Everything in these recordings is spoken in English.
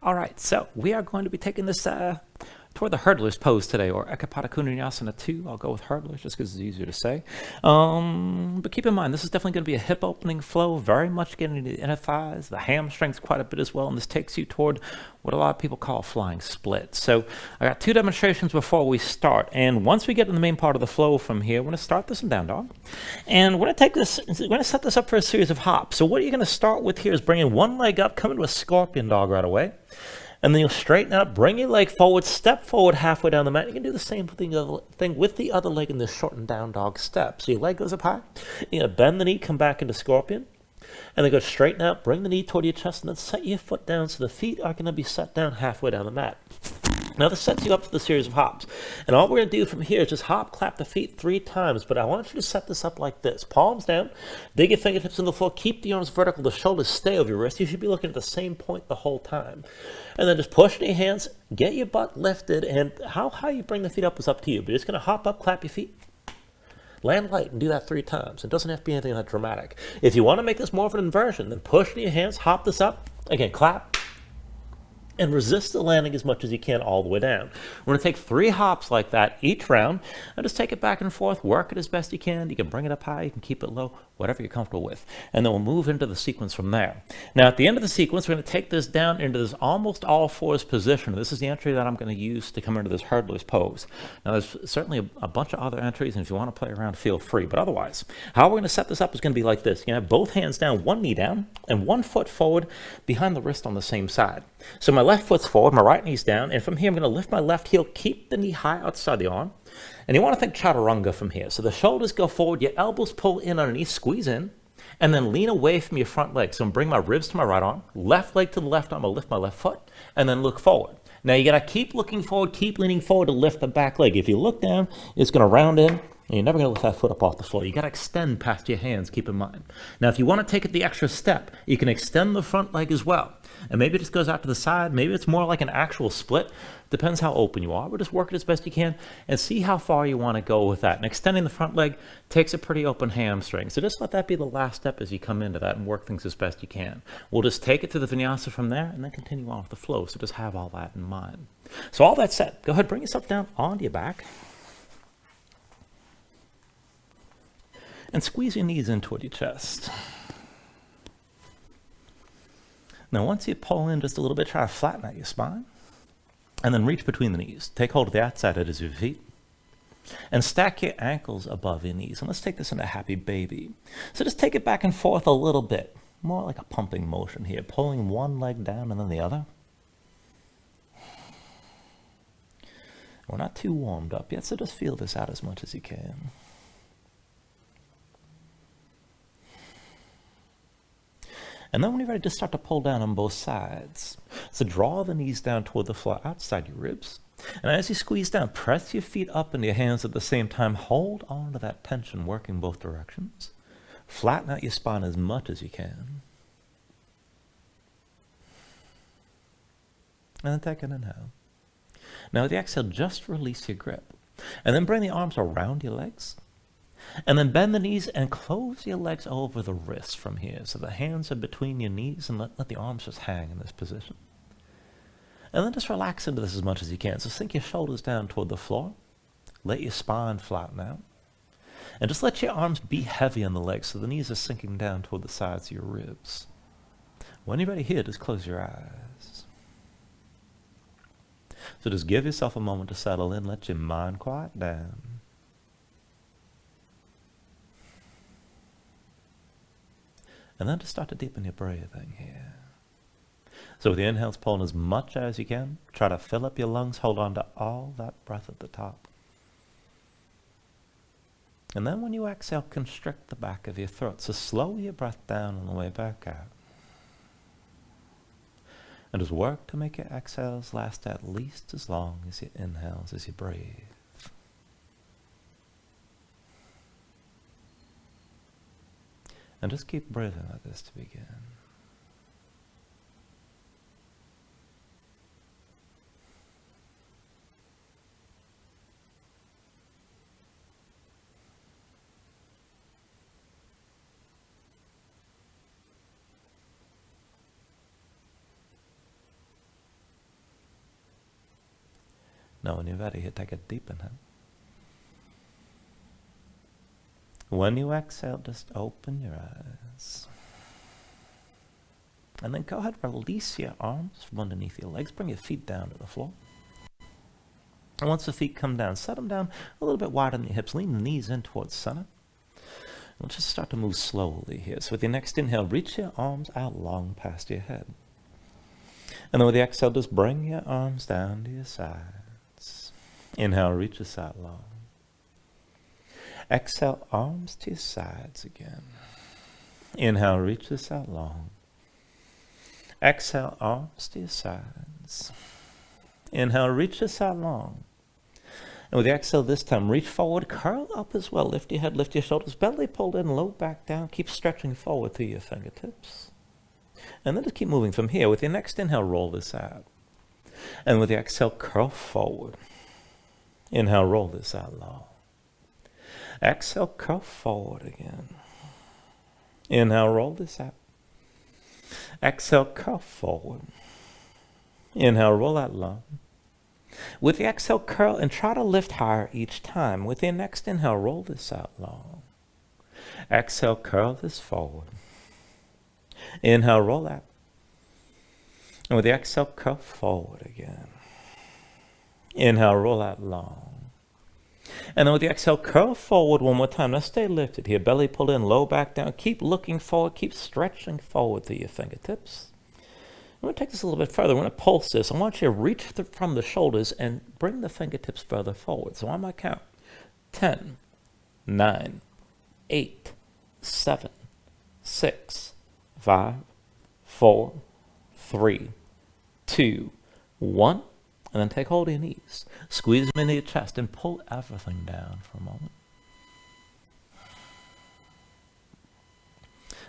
All right, so we are going to be taking this toward the hurdler's pose today, or Vinyasa 2. I'll go with hurdlers just because it's easier to say. But keep in mind, this is definitely going to be a hip opening flow, very much getting into the inner thighs, the hamstrings quite a bit as well, and this takes you toward what a lot of people call a flying split. So I got 2 demonstrations before we start, and once we get in the main part of the flow from here, we're going to start this in down dog, and we're going to set this up for a series of hops. So what you're going to start with here is bringing one leg up, come into a scorpion dog right away. And then you'll straighten out, bring your leg forward, step forward halfway down the mat. You can do the same thing with the other leg in this shortened down dog step. So your leg goes up high, you bend the knee, come back into scorpion, and then go straighten out, bring the knee toward your chest, and then set your foot down so the feet are going to be set down halfway down the mat. Now this sets you up for the series of hops. And all we're going to do from here is just hop, clap the feet 3 times. But I want you to set this up like this. Palms down, dig your fingertips on the floor, keep the arms vertical, the shoulders stay over your wrist. You should be looking at the same point the whole time. And then just push in your hands, get your butt lifted, and how high you bring the feet up is up to you. But you're just going to hop up, clap your feet, land light, and do that 3 times. It doesn't have to be anything that dramatic. If you want to make this more of an inversion, then push in your hands, hop this up, again, clap, and resist the landing as much as you can all the way down. We're going to take 3 hops like that each round, and just take it back and forth, work it as best you can. You can bring it up high, you can keep it low, whatever you're comfortable with. And then we'll move into the sequence from there. Now at the end of the sequence, we're going to take this down into this almost all fours position. This is the entry that I'm going to use to come into this hurdler's pose. Now there's certainly a bunch of other entries, and if you want to play around, feel free. But otherwise, how we're going to set this up is going to be like this. You're going to have both hands down, one knee down, and one foot forward behind the wrist on the same side. So my left foot's forward, my right knee's down, and from here I'm going to lift my left heel, keep the knee high outside the arm, and you want to think chaturanga from here. So the shoulders go forward, your elbows pull in underneath, squeeze in, and then lean away from your front leg. So I'm bring my ribs to my right arm, left leg to the left arm, I'll lift my left foot, and then look forward. Now you got to keep looking forward, keep leaning forward to lift the back leg. If you look down, it's going to round in, and you're never going to lift that foot up off the floor. You got to extend past your hands, keep in mind. Now, if you want to take it the extra step, you can extend the front leg as well. And maybe it just goes out to the side. Maybe it's more like an actual split. Depends how open you are. But just work it as best you can and see how far you want to go with that. And extending the front leg takes a pretty open hamstring. So just let that be the last step as you come into that and work things as best you can. We'll just take it to the vinyasa from there and then continue on with the flow. So just have all that in mind. So all that said, go ahead, bring yourself down onto your back. And squeeze your knees in toward your chest. Now, once you pull in just a little bit, try to flatten out your spine. And then reach between the knees. Take hold of the outside edges of your feet. And stack your ankles above your knees. And let's take this into happy baby. So just take it back and forth a little bit. More like a pumping motion here. Pulling one leg down and then the other. We're not too warmed up yet, so just feel this out as much as you can. And then when you're ready, just start to pull down on both sides. So draw the knees down toward the floor outside your ribs. And as you squeeze down, press your feet up into your hands at the same time. Hold on to that tension, working both directions. Flatten out your spine as much as you can. And then take an inhale. Now with the exhale, just release your grip. And then bring the arms around your legs. And then bend the knees and close your legs over the wrists from here. So the hands are between your knees and let the arms just hang in this position. And then just relax into this as much as you can. So sink your shoulders down toward the floor. Let your spine flatten out. And just let your arms be heavy on the legs so the knees are sinking down toward the sides of your ribs. When you're ready here, just close your eyes. So just give yourself a moment to settle in. Let your mind quiet down. And then just start to deepen your breathing here. So with the inhales, pull in as much as you can. Try to fill up your lungs. Hold on to all that breath at the top. And then when you exhale, constrict the back of your throat. So slow your breath down on the way back out. And just work to make your exhales last at least as long as your inhales as you breathe. And just keep breathing like this to begin. Now when you're ready, here, take a deep inhale. When you exhale, just open your eyes. And then go ahead, release your arms from underneath your legs. Bring your feet down to the floor. And once the feet come down, set them down a little bit wider than your hips. Lean the knees in towards center. We'll just start to move slowly here. So with your next inhale, reach your arms out long past your head. And then with the exhale, just bring your arms down to your sides. Inhale, reach us out long. Exhale, arms to your sides again. Inhale, reach us out long. Exhale, arms to your sides. Inhale, reach us out long. And with the exhale this time, reach forward, curl up as well. Lift your head, lift your shoulders, belly pulled in, low back down. Keep stretching forward through your fingertips. And then just keep moving from here. With your next inhale, roll this out. And with the exhale, curl forward. Inhale, roll this out long. Exhale, curl forward again. Inhale, roll this out. Exhale, curl forward. Inhale, roll out long. With the exhale, curl and try to lift higher each time. With your next inhale, roll this out long. Exhale, curl this forward. Inhale, roll out. And with the exhale, curl forward again. Inhale, roll out long. And then with the exhale, curl forward one more time. Now stay lifted here. Belly pulled in, low back down. Keep looking forward. Keep stretching forward through your fingertips. I'm going to take this a little bit further. We're going to pulse this. I want you to reach from the shoulders and bring the fingertips further forward. So on my count, 10, 9, 8, 7, 6, 5, 4, 3, 2, 1. And then take hold of your knees. Squeeze them into your chest and pull everything down for a moment.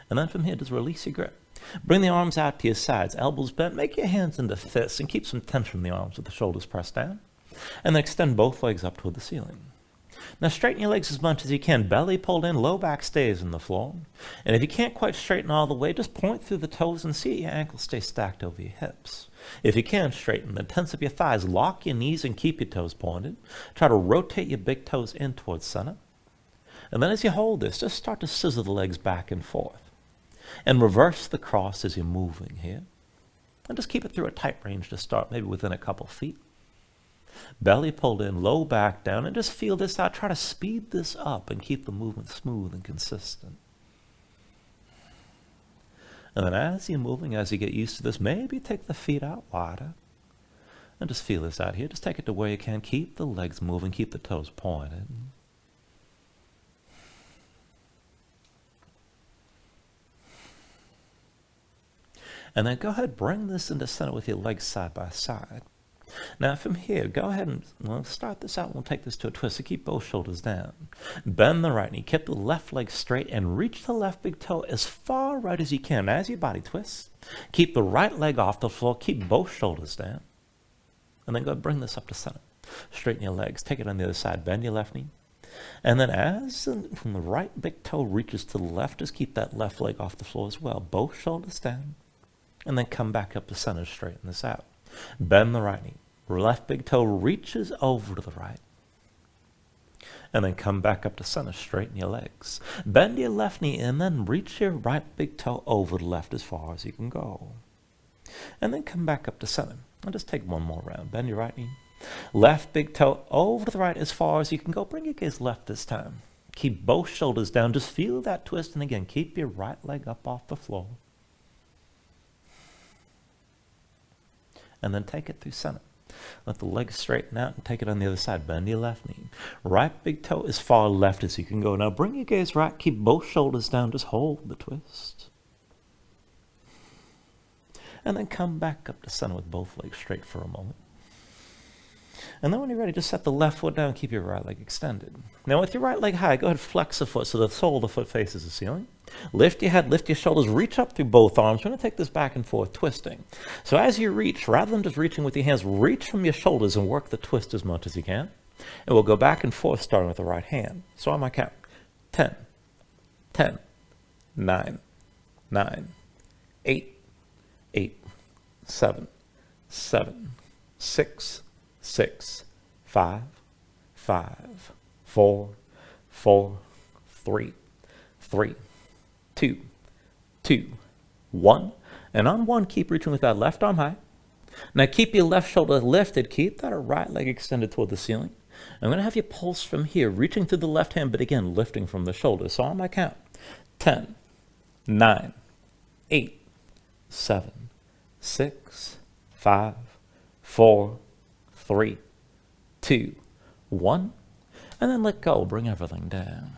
And then from here, just release your grip. Bring the arms out to your sides, elbows bent. Make your hands into fists and keep some tension in the arms with the shoulders pressed down. And then extend both legs up toward the ceiling. Now straighten your legs as much as you can. Belly pulled in, low back stays in the floor. And if you can't quite straighten all the way, just point through the toes and see your ankles stay stacked over your hips. If you can straighten, then tense up your thighs, lock your knees and keep your toes pointed. Try to rotate your big toes in towards center. And then as you hold this, just start to scissor the legs back and forth. And reverse the cross as you're moving here. And just keep it through a tight range to start, maybe within a couple feet. Belly pulled in, low back down, and just feel this out. Try to speed this up and keep the movement smooth and consistent. And then as you're moving, as you get used to this, maybe take the feet out wider. And just feel this out here. Just take it to where you can. Keep the legs moving. Keep the toes pointed. And then go ahead, bring this into center with your legs side by side. Now from here, go ahead and we'll start this out. We'll take this to a twist. So keep both shoulders down. Bend the right knee. Keep the left leg straight and reach the left big toe as far right as you can. As your body twists, keep the right leg off the floor. Keep both shoulders down. And then go ahead, bring this up to center. Straighten your legs. Take it on the other side. Bend your left knee. And then as from the right big toe reaches to the left, just keep that left leg off the floor as well. Both shoulders down. And then come back up to center, straighten this out. Bend the right knee. Left big toe reaches over to the right. And then come back up to center, straighten your legs. Bend your left knee and then reach your right big toe over the left as far as you can go. And then come back up to center. And just take one more round. Bend your right knee. Left big toe over to the right as far as you can go. Bring your gaze left this time. Keep both shoulders down. Just feel that twist. And again, keep your right leg up off the floor. And then take it through center. Let the legs straighten out and take it on the other side. Bend your left knee. Right big toe as far left as you can go. Now bring your gaze right. Keep both shoulders down. Just hold the twist. And then come back up to center with both legs straight for a moment. And then when you're ready, just set the left foot down. Keep your right leg extended. Now with your right leg high, go ahead and flex the foot so the sole of the foot faces the ceiling. Lift your head, lift your shoulders, reach up through both arms. We're going to take this back and forth, twisting. So as you reach, rather than just reaching with your hands, reach from your shoulders and work the twist as much as you can. And we'll go back and forth, starting with the right hand. So on my count, 10, 10, 9, 9, 8, 8, 7, 7, 6, 6, 5, 5, 4, 4, 3, 3, 2, 2, 1. And on 1, keep reaching with that left arm high. Now keep your left shoulder lifted. Keep that right leg extended toward the ceiling. I'm going to have you pulse from here, reaching through the left hand, but again, lifting from the shoulder. So on my count, 10, 9, 8, 7, 6, 5, 4, 3, 2, 1. And then let go. Bring everything down.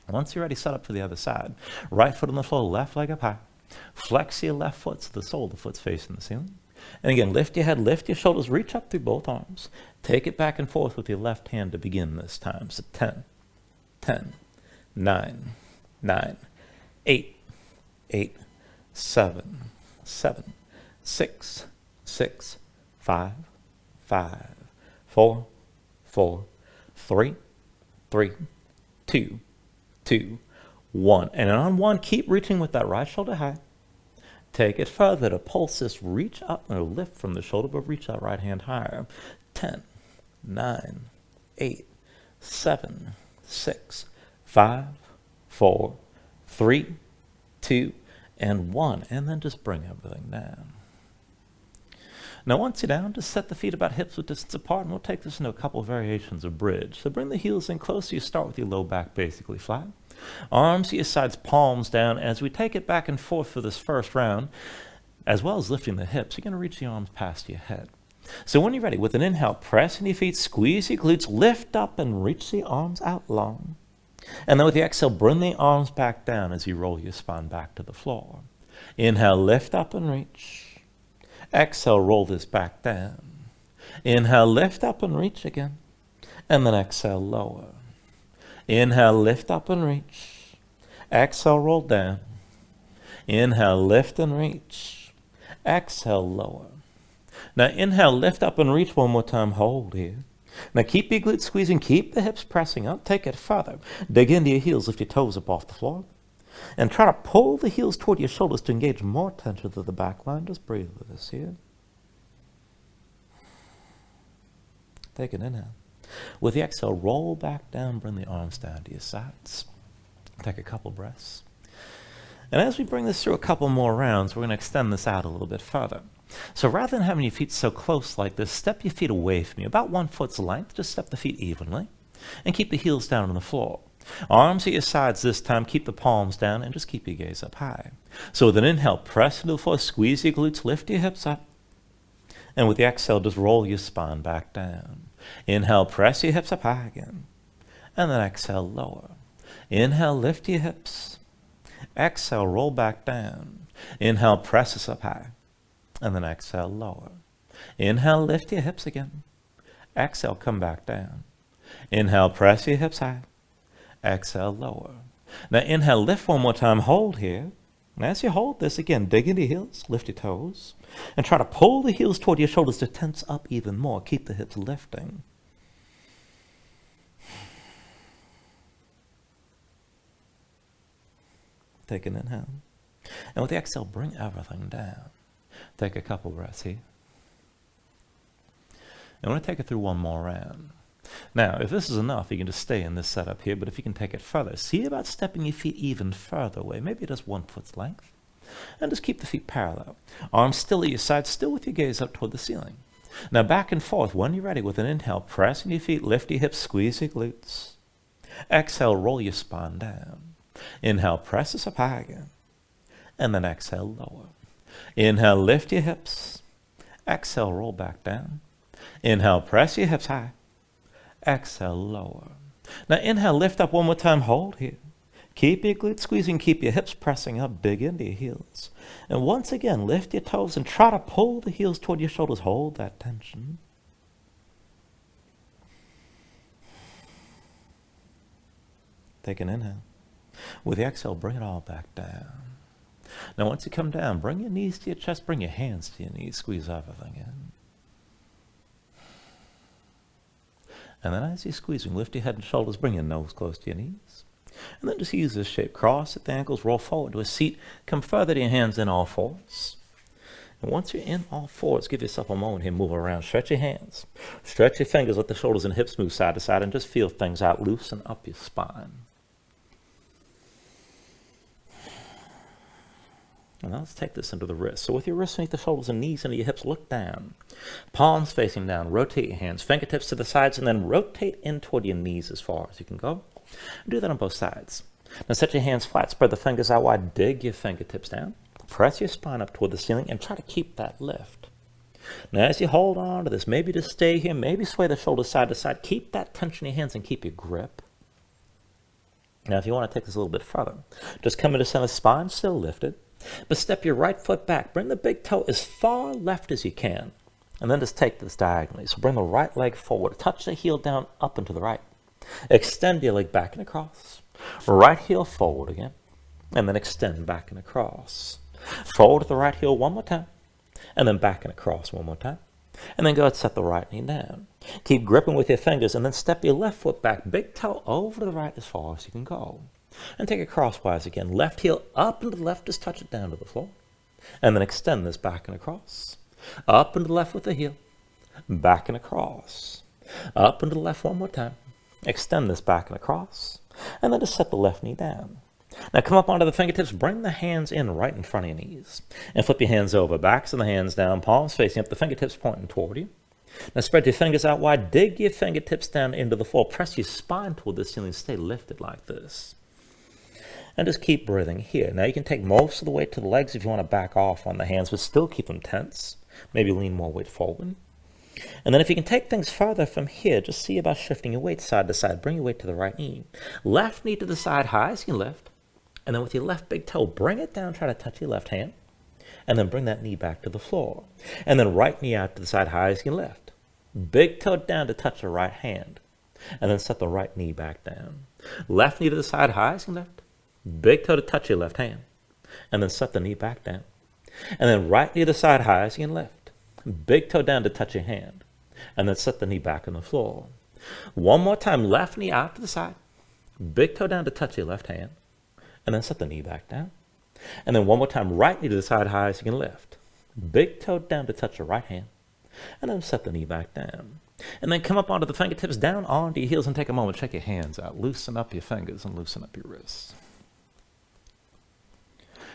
Once you're ready, set up for the other side. Right foot on the floor, left leg up high. Flex your left foot so the sole of the foot's facing the ceiling. And again, lift your head, lift your shoulders, reach up through both arms. Take it back and forth with your left hand to begin this time. So 10, 10, 9, 9, 8, 8, 7, 7, 6, 6, 5, 5, 4, 4, 3, 3, 2, 2, 1. And on 1, keep reaching with that right shoulder high. Take it further to pulse this. Reach up and lift from the shoulder, but reach that right hand higher. 10, 9, 8, 7, 6, 5, 4, 3, 2, and 1. And then just bring everything down. Now once you're down, just set the feet about hips width distance apart, and we'll take this into a couple of variations of bridge. So bring the heels in close. You start with your low back basically flat. Arms to your sides, palms down. As we take it back and forth for this first round, as well as lifting the hips, you're going to reach the arms past your head. So when you're ready, with an inhale, press in your feet, squeeze your glutes, lift up and reach the arms out long. And then with the exhale, bring the arms back down as you roll your spine back to the floor. Inhale, lift up and reach. Exhale, roll this back down. Inhale, lift up and reach again. And then exhale, lower. Inhale, lift up and reach. Exhale, roll down. Inhale, lift and reach. Exhale, lower. Now inhale, lift up and reach one more time. Hold here. Now keep your glutes squeezing. Keep the hips pressing up. Take it further. Dig into your heels. Lift your toes up off the floor. And try to pull the heels toward your shoulders to engage more tension through the back line. Just breathe with us here. Take an inhale. With the exhale, roll back down, bring the arms down to your sides. Take a couple breaths. And as we bring this through a couple more rounds, we're going to extend this out a little bit further. So rather than having your feet so close like this, step your feet away from you, about 1 foot's length. Just step the feet evenly and keep the heels down on the floor. Arms at your sides this time. Keep the palms down and just keep your gaze up high. So with an inhale, press into the floor, squeeze your glutes, lift your hips up. And with the exhale, just roll your spine back down. Inhale, press your hips up high again. And then exhale, lower. Inhale, lift your hips. Exhale, roll back down. Inhale, press us up high. And then exhale, lower. Inhale, lift your hips again. Exhale, come back down. Inhale, press your hips high. Exhale, lower. Now inhale, lift one more time. Hold here. And as you hold this, again, dig into your heels, lift your toes, and try to pull the heels toward your shoulders to tense up even more. Keep the hips lifting. Take an inhale. And with the exhale, bring everything down. Take a couple breaths here. And we're going to take it through one more round. Now, if this is enough, you can just stay in this setup here, but if you can take it further, see about stepping your feet even further away, maybe just 1 foot's length, and just keep the feet parallel. Arms still at your side, still with your gaze up toward the ceiling. Now back and forth, when you're ready, with an inhale, press in your feet, lift your hips, squeeze your glutes. Exhale, roll your spine down. Inhale, press this up high again, and then exhale, lower. Inhale, lift your hips. Exhale, roll back down. Inhale, press your hips high. Exhale, lower. Now inhale, lift up one more time. Hold here. Keep your glutes squeezing. Keep your hips pressing up. Dig into your heels. And once again, lift your toes and try to pull the heels toward your shoulders. Hold that tension. Take an inhale. With the exhale, bring it all back down. Now once you come down, bring your knees to your chest. Bring your hands to your knees. Squeeze everything in. And then as you're squeezing, lift your head and shoulders, bring your nose close to your knees. And then just use this shape. Cross at the ankles, roll forward to a seat. Come further to your hands in all fours. And once you're in all fours, give yourself a moment here, move around, stretch your hands, stretch your fingers, let the shoulders and hips move side to side, and just feel things out, loosen up your spine. And now let's take this into the wrists. So with your wrists beneath the shoulders and knees into your hips, look down. Palms facing down, rotate your hands, fingertips to the sides, and then rotate in toward your knees as far as you can go. And do that on both sides. Now set your hands flat, spread the fingers out wide, dig your fingertips down, press your spine up toward the ceiling, and try to keep that lift. Now as you hold on to this, maybe just stay here, maybe sway the shoulders side to side, keep that tension in your hands and keep your grip. Now if you want to take this a little bit further, just come into center, spine still lifted. But step your right foot back. Bring the big toe as far left as you can. And then just take this diagonally. So bring the right leg forward. Touch the heel down up and to the right. Extend your leg back and across. Right heel forward again. And then extend back and across. Forward to the right heel one more time. And then back and across one more time. And then go ahead and set the right knee down. Keep gripping with your fingers and then step your left foot back. Big toe over to the right as far as you can go. And take it crosswise again. Left heel up and to the left, just touch it down to the floor. And then extend this back and across. Up and to the left with the heel. Back and across. Up and to the left one more time. Extend this back and across. And then just set the left knee down. Now come up onto the fingertips. Bring the hands in right in front of your knees. And flip your hands over. Backs of the hands down. Palms facing up. The fingertips pointing toward you. Now spread your fingers out wide. Dig your fingertips down into the floor. Press your spine toward the ceiling. Stay lifted like this. And just keep breathing here. Now you can take most of the weight to the legs if you want to back off on the hands, but still keep them tense. Maybe lean more weight forward. And then if you can take things farther from here, just see about shifting your weight side to side. Bring your weight to the right knee. Left knee to the side high as you can lift. And then with your left big toe, bring it down, try to touch your left hand. And then bring that knee back to the floor. And then right knee out to the side high as you can lift. Big toe down to touch the right hand. And then set the right knee back down. Left knee to the side high as you can lift. Big toe to touch your left hand. And then set the knee back down. And then right knee to the side high as you can lift. Big toe down to touch your hand. And then set the knee back on the floor. One more time, left knee out to the side. Big toe down to touch your left hand. And then set the knee back down. And then one more time, right knee to the side high as you can lift. Big toe down to touch your right hand. And then set the knee back down. And then come up onto the fingertips, down onto your heels, and take a moment. Check your hands out. Loosen up your fingers and loosen up your wrists.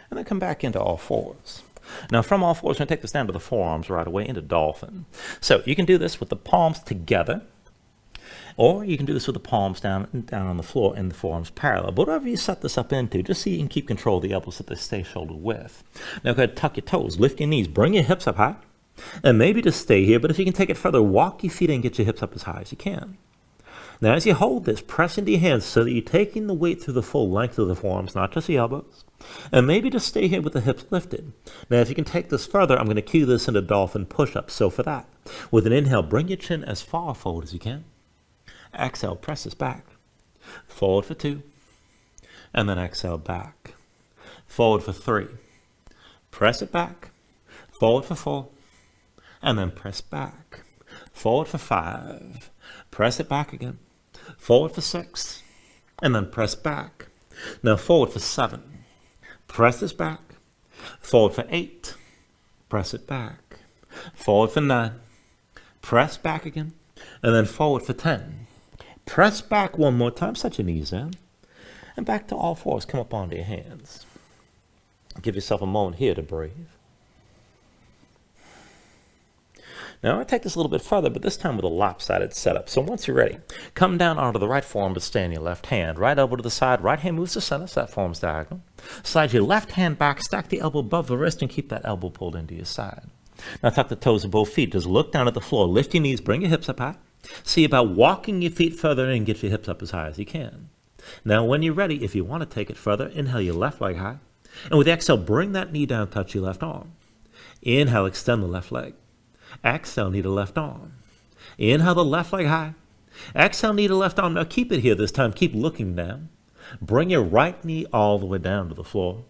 And then come back into all fours. Now from all fours, we're going to take this down to the forearms right away into dolphin. So you can do this with the palms together, or you can do this with the palms down on the floor and the forearms parallel. But whatever you set this up into, just so you can keep control of the elbows so they stay shoulder width. Now go ahead and tuck your toes, lift your knees, bring your hips up high, and maybe just stay here. But if you can take it further, walk your feet and get your hips up as high as you can. Now as you hold this, press into your hands so that you're taking the weight through the full length of the forearms, not just the elbows. And maybe just stay here with the hips lifted. Now if you can take this further, I'm going to cue this into dolphin push-up. So for that, with an inhale, bring your chin as far forward as you can. Exhale, press this back. Forward for 2. And then exhale back. Forward for 3. Press it back. Forward for 4. And then press back. Forward for 5. Press it back again. Forward for 6. And then press back. Now forward for 7. Press this back. Forward for 8. Press it back. Forward for 9. Press back again. And then forward for 10. Press back one more time. Set your knees in. And back to all fours. Come up onto your hands. Give yourself a moment here to breathe. Now, I'm going to take this a little bit further, but this time with a lopsided setup. So once you're ready, come down onto the right forearm, but stay on your left hand. Right elbow to the side, right hand moves to center, so that form's diagonal. Slide your left hand back, stack the elbow above the wrist, and keep that elbow pulled into your side. Now tuck the toes of both feet. Just look down at the floor, lift your knees, bring your hips up high. See about walking your feet further in and get your hips up as high as you can. Now when you're ready, if you want to take it further, inhale your left leg high. And with the exhale, bring that knee down, touch your left arm. Inhale, extend the left leg. Exhale, knee to left arm. Inhale the left leg high. Exhale, knee to left arm. Now keep it here this time. Keep looking down. Bring your right knee all the way down to the floor.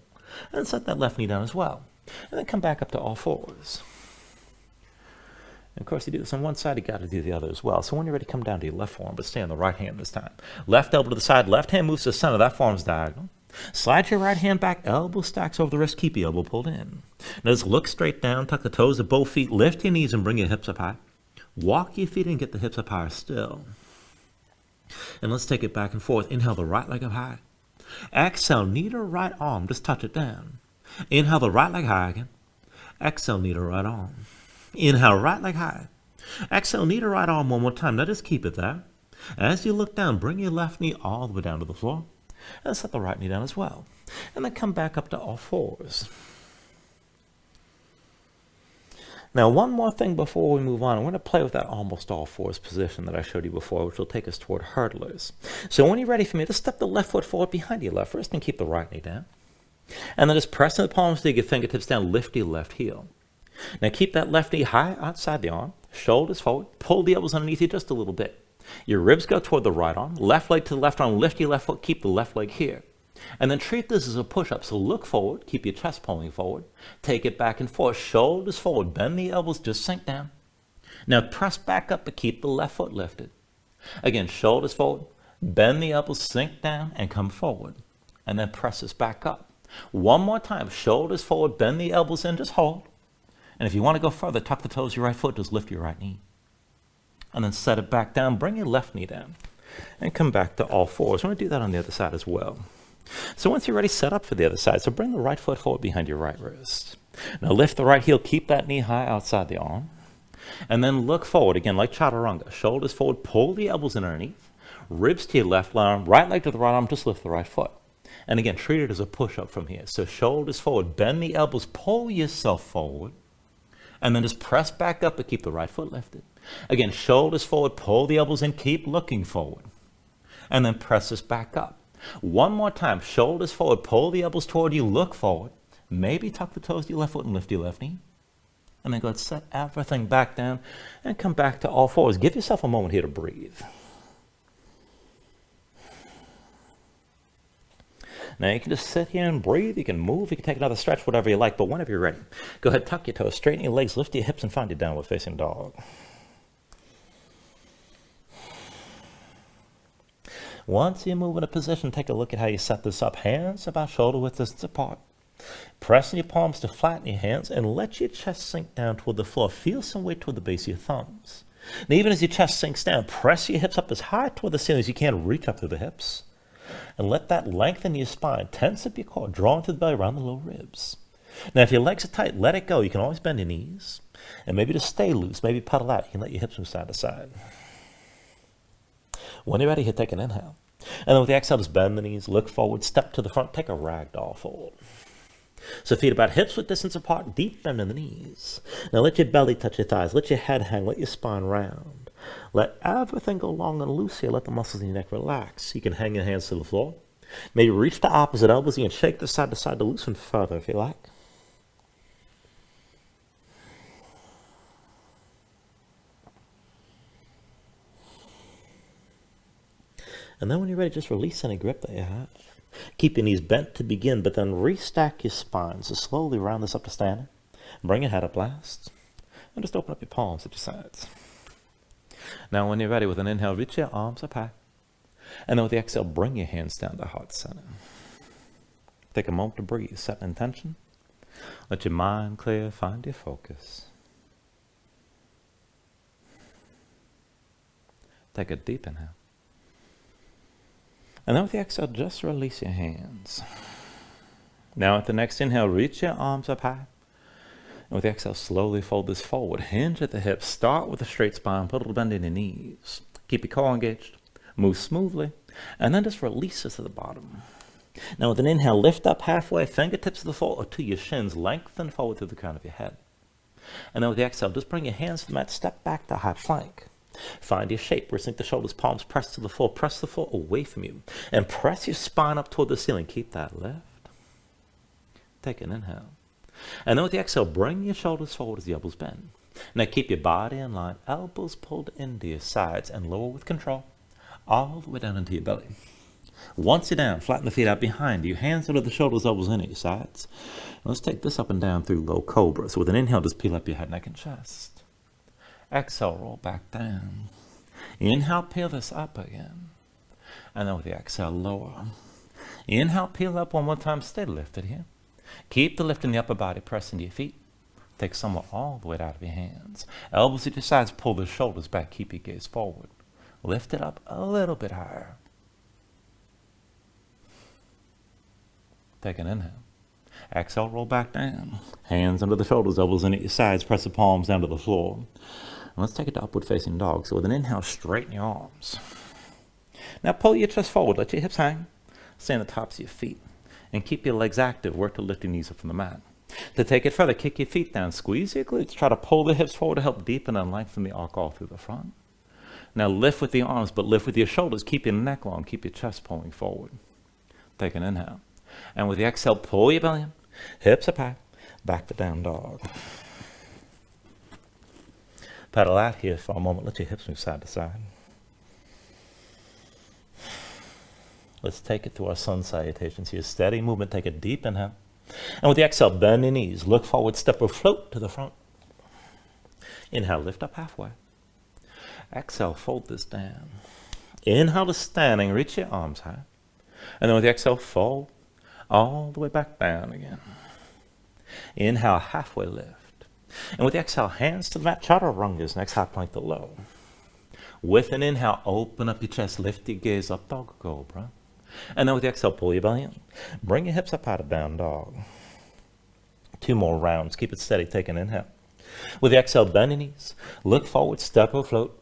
And set that left knee down as well. And then come back up to all fours. And of course, you do this on one side, you got to do the other as well. So when you're ready, come down to your left forearm, but stay on the right hand this time. Left elbow to the side, left hand moves to the center. That forearm's diagonal. Slide your right hand back, elbow stacks over the wrist, keep your elbow pulled in. Now just look straight down, tuck the toes of both feet, lift your knees and bring your hips up high. Walk your feet and get the hips up higher still. And let's take it back and forth. Inhale the right leg up high. Exhale, knee to right arm, just touch it down. Inhale the right leg high again. Exhale, knee to right arm. Inhale, right leg high. Exhale, knee to right arm one more time. Now just keep it there. As you look down, bring your left knee all the way down to the floor. And set the right knee down as well. And then come back up to all fours. Now, one more thing before we move on. I'm going to play with that almost all fours position that I showed you before, which will take us toward hurdlers. So when you're ready for me, just step the left foot forward behind your left wrist and keep the right knee down. And then just press the palms to your fingertips down, lift your left heel. Now keep that left knee high outside the arm, shoulders forward, pull the elbows underneath you just a little bit. Your ribs go toward the right arm, left leg to the left arm, lift your left foot, keep the left leg here. And then treat this as a push-up. So look forward, keep your chest pulling forward, take it back and forth, shoulders forward, bend the elbows, just sink down. Now press back up but keep the left foot lifted. Again, shoulders forward, bend the elbows, sink down and come forward. And then press this back up. One more time, shoulders forward, bend the elbows in, just hold. And if you want to go further, tuck the toes of your right foot, just lift your right knee. And then set it back down, bring your left knee down. And come back to all fours. We're going to do that on the other side as well. So once you're ready, set up for the other side. So bring the right foot forward behind your right wrist. Now lift the right heel, keep that knee high outside the arm. And then look forward, again, like chaturanga. Shoulders forward, pull the elbows in underneath. Ribs to your left arm, right leg to the right arm, just lift the right foot. And again, treat it as a push-up from here. So shoulders forward, bend the elbows, pull yourself forward. And then just press back up and keep the right foot lifted. Again, shoulders forward, pull the elbows in, keep looking forward. And then press this back up. One more time, shoulders forward, pull the elbows toward you, look forward. Maybe tuck the toes to your left foot and lift your left knee. And then go ahead, set everything back down and come back to all fours. Give yourself a moment here to breathe. Now you can just sit here and breathe. You can move. You can take another stretch, whatever you like. But whenever you're ready, go ahead, tuck your toes, straighten your legs, lift your hips, and find your downward facing dog. Once you move in a position, take a look at how you set this up. Hands about shoulder width distance apart. Pressing your palms to flatten your hands and let your chest sink down toward the floor. Feel some weight toward the base of your thumbs. Now even as your chest sinks down, press your hips up as high toward the ceiling as you can. Reach up through the hips. And let that lengthen your spine. Tense up your core, draw into the belly around the lower ribs. Now if your legs are tight, let it go. You can always bend your knees. And maybe just stay loose. Maybe pedal out. You can let your hips move side to side. When you're ready, here, take an inhale. And then with the exhale, just bend the knees, look forward, step to the front, take a ragdoll fold. So feet about hips width distance apart, deep bend in the knees. Now let your belly touch your thighs, let your head hang, let your spine round. Let everything go long and loose here, let the muscles in your neck relax. You can hang your hands to the floor. Maybe reach the opposite elbows, you can shake this side to side to loosen further if you like. And then when you're ready, just release any grip that you have. Keep your knees bent to begin, but then restack your spine. So slowly round this up to standing. Bring your head up last. And just open up your palms at your sides. Now when you're ready, with an inhale, reach your arms up high. And then with the exhale, bring your hands down to heart center. Take a moment to breathe, set an intention. Let your mind clear, find your focus. Take a deep inhale. And then with the exhale, just release your hands. Now at the next inhale, reach your arms up high. And with the exhale, slowly fold this forward. Hinge at the hips. Start with a straight spine. Put a little bend in your knees. Keep your core engaged. Move smoothly. And then just release this to the bottom. Now with an inhale, lift up halfway. Fingertips to the floor or to your shins. Lengthen forward through the crown of your head. And then with the exhale, just bring your hands to the mat. Step back to high plank. Find your shape. Resync the shoulders, palms press to the floor. Press the floor away from you. And press your spine up toward the ceiling. Keep that lift. Take an inhale. And then with the exhale, bring your shoulders forward as the elbows bend. Now keep your body in line. Elbows pulled into your sides and lower with control. All the way down into your belly. Once you're down, flatten the feet out behind you. Hands under the shoulders, elbows in at your sides. And let's take this up and down through low cobra. So with an inhale, just peel up your head, neck, and chest. Exhale, roll back down. Inhale, peel this up again. And then with the exhale, lower. Inhale, peel up one more time, stay lifted here. Keep the lift in the upper body, press into your feet. Take some all the way out of your hands. Elbows at your sides, pull the shoulders back, keep your gaze forward. Lift it up a little bit higher. Take an inhale. Exhale, roll back down. Hands under the shoulders, elbows in at your sides, press the palms down to the floor. And let's take it to upward facing dog. So with an inhale, straighten your arms. Now pull your chest forward, let your hips hang. Stay on the tops of your feet. And keep your legs active, work to lift your knees up from the mat. To take it further, kick your feet down, squeeze your glutes, try to pull the hips forward to help deepen and lengthen the arc all through the front. Now lift with the arms, but lift with your shoulders, keep your neck long, keep your chest pulling forward. Take an inhale. And with the exhale, pull your belly in, hips up high, back to down dog. Pedal out here for a moment, let your hips move side to side. Let's take it to our sun salutations here. Steady movement, take a deep inhale. And with the exhale, bend your knees, look forward, step or float to the front. Inhale, lift up halfway. Exhale, fold this down. Inhale to standing, reach your arms high. And then with the exhale, fold all the way back down again. Inhale, halfway lift. And with the exhale, hands to the mat, chaturangas, next high plank to low. With an inhale, open up your chest, lift your gaze up, dog or cobra. And then with the exhale, pull your belly in. Bring your hips up out of down dog. 2 more rounds. Keep it steady. Take an inhale. With the exhale, bend your knees. Look forward, step or float.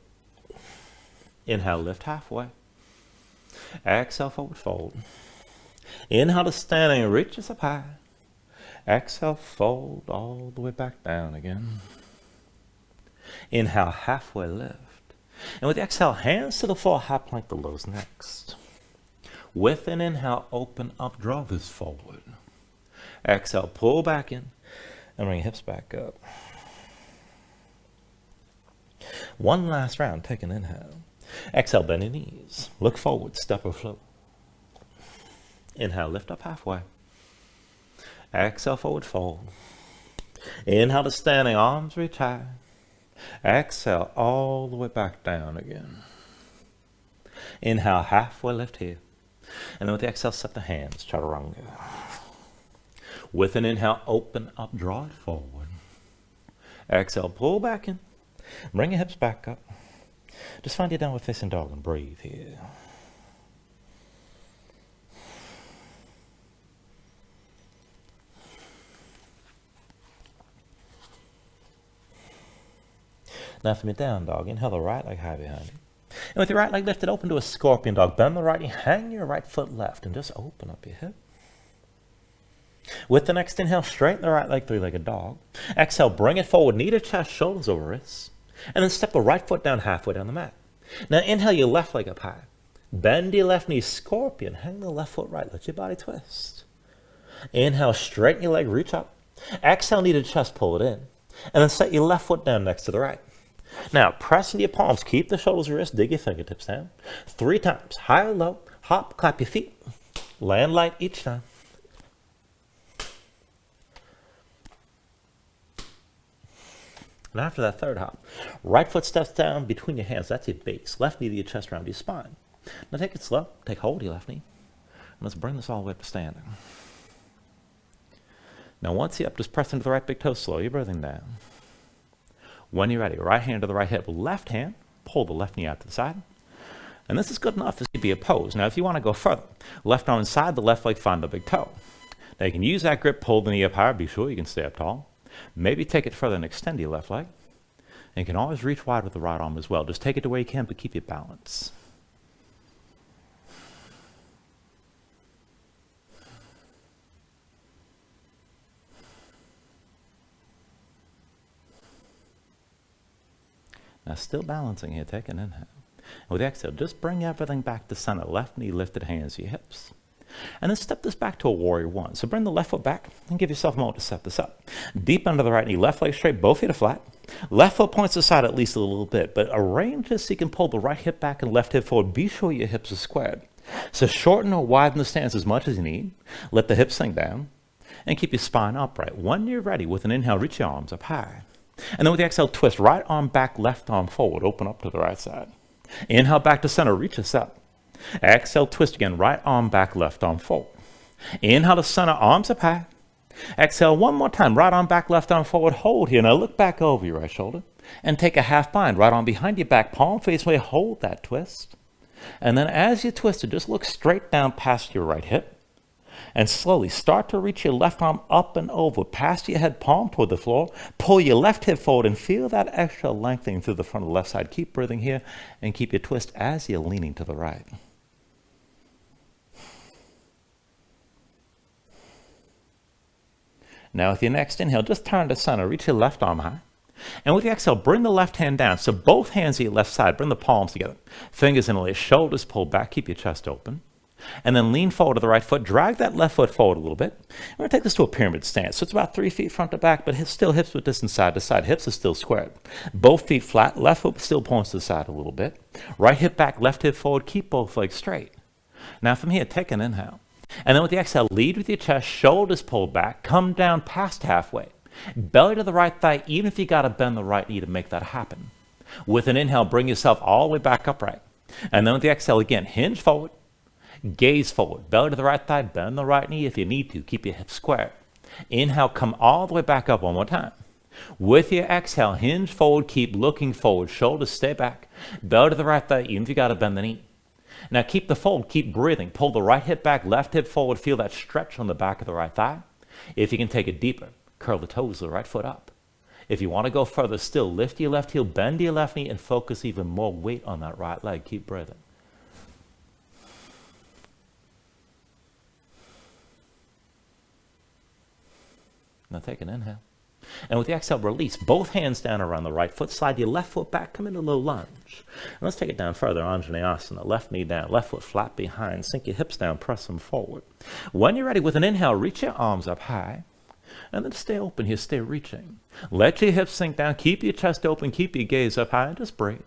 Inhale, lift halfway. Exhale, forward fold. Inhale to standing, reach us up high. Exhale, fold all the way back down again. Inhale, halfway lift. And with the exhale, hands to the floor, high plank the lows next. With an inhale, open up, draw this forward. Exhale, pull back in, and bring your hips back up. One last round, take an inhale. Exhale, bend your knees. Look forward, step or float. Inhale, lift up halfway. Exhale, forward fold. Inhale to standing, arms reach high. Exhale, all the way back down again. Inhale, halfway lift here. And then with the exhale, set the hands, chaturanga. With an inhale, open up, draw it forward. Exhale, pull back in. Bring your hips back up. Just find your downward facing dog and breathe here. Now from your down dog, inhale the right leg high behind you. And with your right leg lifted, open to a scorpion dog. Bend the right knee, hang your right foot left, and just open up your hip. With the next inhale, straighten the right leg, 3-legged dog. Exhale, bring it forward, knee to chest, shoulders over wrists. And then step the right foot down halfway down the mat. Now inhale your left leg up high. Bend your left knee, scorpion. Hang the left foot right, let your body twist. Inhale, straighten your leg, reach up. Exhale, knee to chest, pull it in. And then set your left foot down next to the right. Now, press into your palms, keep the shoulders and wrists, dig your fingertips down. 3 times, high or low, hop, clap your feet. Land light each time. And after that 3rd hop, right foot steps down between your hands, that's your base. Left knee to your chest, around your spine. Now take it slow, take hold of your left knee. And let's bring this all the way up to standing. Now once you're up, just press into the right big toe, slow your breathing down. When you're ready, right hand to the right hip, left hand, pull the left knee out to the side. And this is good enough. This could be a pose. Now, if you want to go further, left arm inside the left leg, find the big toe. Now, you can use that grip, pull the knee up higher, be sure you can stay up tall. Maybe take it further and extend your left leg. And you can always reach wide with the right arm as well. Just take it to where you can, but keep your balance. Now, still balancing here, take an inhale. And with the exhale, just bring everything back to center. Left knee lifted, hands to your hips. And then step this back to a warrior 1. So bring the left foot back and give yourself a moment to set this up. Deep under the right knee, left leg straight, both feet are flat. Left foot points to the side at least a little bit, but arrange this so you can pull the right hip back and left hip forward. Be sure your hips are squared. So shorten or widen the stance as much as you need. Let the hips sink down and keep your spine upright. When you're ready, with an inhale, reach your arms up high. And then with the exhale, twist right arm back, left arm forward, open up to the right side. Inhale back to center, reach us up. Exhale, twist again, right arm back, left arm forward. Inhale to center, arms up high. Exhale one more time, right arm back, left arm forward, hold here. Now look back over your right shoulder and take a half bind. Right arm behind your back, palm face away, hold that twist. And then as you twist it, just look straight down past your right hip. And slowly start to reach your left arm up and over, past your head, palm toward the floor. Pull your left hip forward and feel that extra lengthening through the front of the left side. Keep breathing here and keep your twist as you're leaning to the right. Now with your next inhale, just turn to center, reach your left arm high. And with the exhale, bring the left hand down. So both hands at your left side, bring the palms together. Fingers interlace, shoulders pull back, keep your chest open. And then lean forward to the right foot, drag that left foot forward a little bit. We're going to take this to a pyramid stance. So it's about 3 feet front to back, but still hips with distance side to side. Hips are still squared. Both feet flat, left foot still points to the side a little bit. Right hip back, left hip forward, keep both legs straight. Now from here, take an inhale. And then with the exhale, lead with your chest, shoulders pulled back, come down past halfway. Belly to the right thigh, even if you got to bend the right knee to make that happen. With an inhale, bring yourself all the way back upright. And then with the exhale again, hinge forward, gaze forward, belly to the right thigh, bend the right knee if you need to, keep your hips square. Inhale, come all the way back up one more time. With your exhale, hinge forward, keep looking forward, shoulders stay back, belly to the right thigh, even if you got to bend the knee. Now keep the fold, keep breathing. Pull the right hip back, left hip forward. Feel that stretch on the back of the right thigh. If you can take it deeper, curl the toes of the right foot up. If you want to go further still, lift your left heel, bend your left knee, and focus even more weight on that right leg. Keep breathing. Now take an inhale. And with the exhale, release both hands down around the right foot. Slide your left foot back. Come into low lunge. And let's take it down further. Anjaneyasana. Left knee down. Left foot flat behind. Sink your hips down. Press them forward. When you're ready, with an inhale, reach your arms up high. And then stay open here. Stay reaching. Let your hips sink down. Keep your chest open. Keep your gaze up high. And just breathe.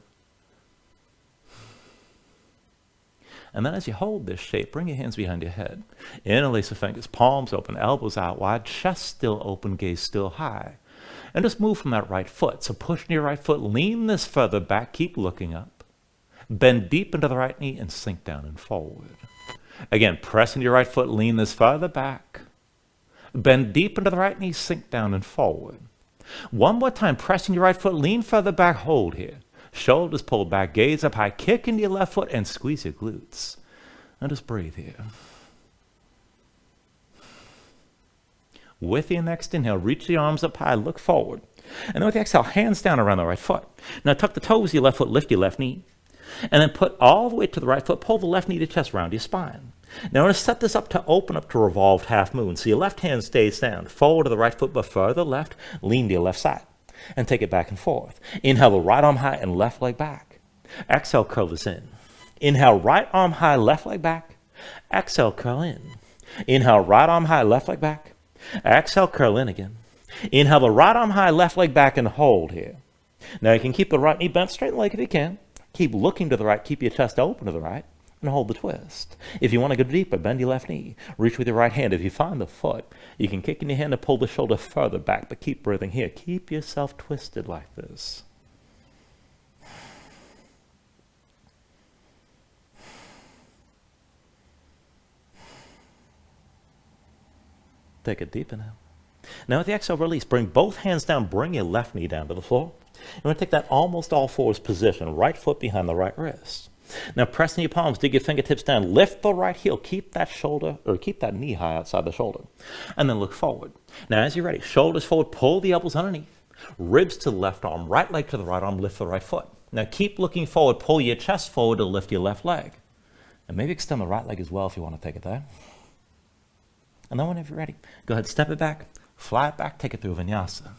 And then as you hold this shape, bring your hands behind your head. Interlace the fingers, palms open, elbows out wide, chest still open, gaze still high. And just move from that right foot. So push your right foot, lean this further back, keep looking up. Bend deep into the right knee and sink down and forward. Again, press into your right foot, lean this further back. Bend deep into the right knee, sink down and forward. One more time, pressing your right foot, lean further back, hold here. Shoulders pulled back, gaze up high, kick into your left foot and squeeze your glutes. And just breathe here. With your next inhale, reach the arms up high, look forward. And then with the exhale, hands down around the right foot. Now tuck the toes of your left foot, lift your left knee. And then put all the way to the right foot, pull the left knee to chest around your spine. Now we're going to set this up to open up to revolved half moon. So your left hand stays down, forward to the right foot, but further left, lean to your left side. And take it back and forth. Inhale the right arm high and left leg back. Exhale, curl this in. Inhale, right arm high, left leg back. Exhale, curl in. Inhale, right arm high, left leg back. Exhale, curl in again. Inhale the right arm high, left leg back, and hold here. Now you can keep the right knee bent, straight leg if you can. Keep looking to the right, keep your chest open to the right. And hold the twist. If you want to go deeper, bend your left knee. Reach with your right hand. If you find the foot, you can kick in your hand to pull the shoulder further back, but keep breathing here. Keep yourself twisted like this. Take a deep inhale. Now with the exhale, release. Bring both hands down. Bring your left knee down to the floor. And we're going to take that almost all fours position. Right foot behind the right wrist. Now press in your palms, dig your fingertips down, lift the right heel, keep that shoulder, or keep that knee high outside the shoulder, and then look forward. Now as you're ready, shoulders forward, pull the elbows underneath, ribs to the left arm, right leg to the right arm, lift the right foot. Now keep looking forward, pull your chest forward to lift your left leg, and maybe extend the right leg as well if you want to take it there. And then whenever you're ready, go ahead, step it back, fly it back, take it through Vinyasa.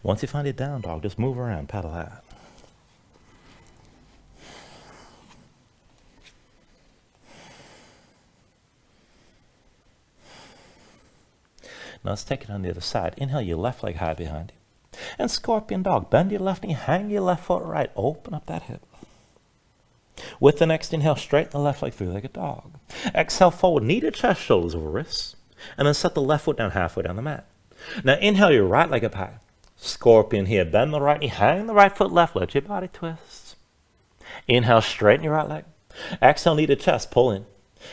Once you find your down dog, just move around, paddle out. Now let's take it on the other side. Inhale your left leg high behind you. And scorpion dog, bend your left knee, hang your left foot right, open up that hip. With the next inhale, straighten the left leg, three-legged dog. Exhale forward, knee to chest, shoulders over wrists. And then set the left foot down halfway down the mat. Now inhale your right leg up high. Scorpion here, bend the right knee, hang the right foot left, let your body twist. Inhale, straighten your right leg. Exhale, knee to chest, pull in.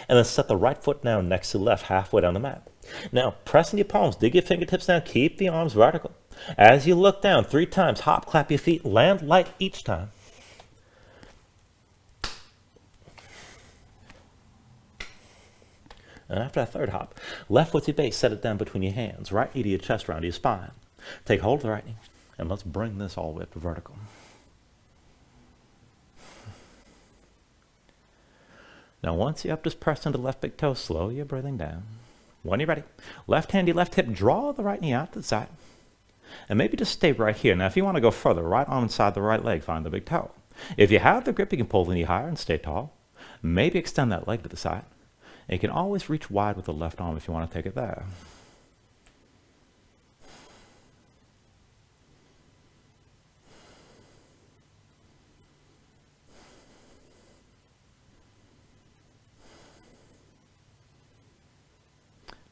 And then set the right foot down next to left, halfway down the mat. Now, pressing your palms, dig your fingertips down, keep the arms vertical. As you look down 3 times, hop, clap your feet, land light each time. And after that third hop, left foot to your base, set it down between your hands, right knee to your chest, round to your spine. Take hold of the right knee, and let's bring this all the way up to vertical. Now once you're up, just press into the left big toe, slow your breathing down. When you're ready, left hand to your left hip, draw the right knee out to the side. And maybe just stay right here. Now if you want to go further, right arm inside the right leg, find the big toe. If you have the grip, you can pull the knee higher and stay tall. Maybe extend that leg to the side. And you can always reach wide with the left arm if you want to take it there.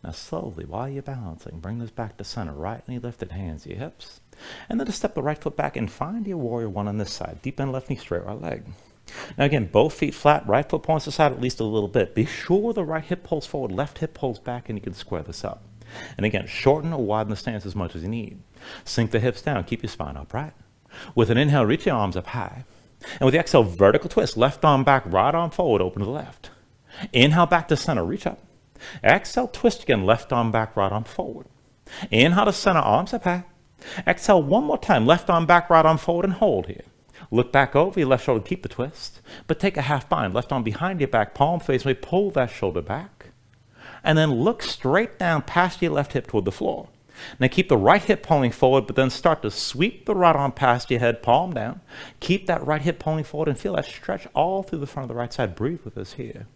Now slowly, while you're balancing, bring this back to center. Right knee lifted, hands to your hips. And then just step the right foot back and find your warrior one on this side. Deep bend left knee, straight right leg. Now again, both feet flat, right foot points to the side at least a little bit. Be sure the right hip pulls forward, left hip pulls back, and you can square this up. And again, shorten or widen the stance as much as you need. Sink the hips down, keep your spine upright. With an inhale, reach your arms up high. And with the exhale, vertical twist, left arm back, right arm forward, open to the left. Inhale back to center, reach up. Exhale, twist again, left arm back, right arm forward. Inhale to center, arms up high. Exhale one more time, left arm back, right arm forward, and hold here. Look back over your left shoulder, keep the twist, but take a half bind, left arm behind your back, palm face away, pull that shoulder back. And then look straight down past your left hip toward the floor. Now keep the right hip pulling forward, but then start to sweep the right arm past your head, palm down. Keep that right hip pulling forward and feel that stretch all through the front of the right side. Breathe with us here.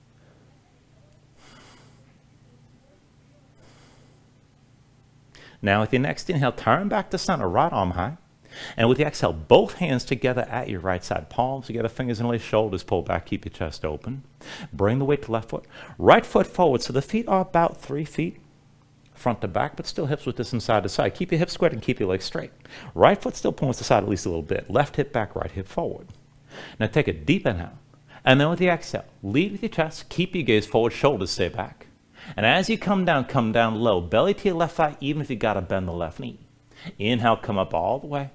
Now with your next inhale, turn back to center, right arm high. And with the exhale, both hands together at your right side. Palms together, fingers interlaced, shoulders pull back, keep your chest open. Bring the weight to left foot. Right foot forward, so the feet are about 3 feet front to back, but still hips with this side to side. Keep your hips squared and keep your legs straight. Right foot still points to the side at least a little bit. Left hip back, right hip forward. Now take a deep inhale. And then with the exhale, lead with your chest, keep your gaze forward, shoulders stay back. And as you come down low, belly to your left thigh, even if you got to bend the left knee. Inhale, come up all the way.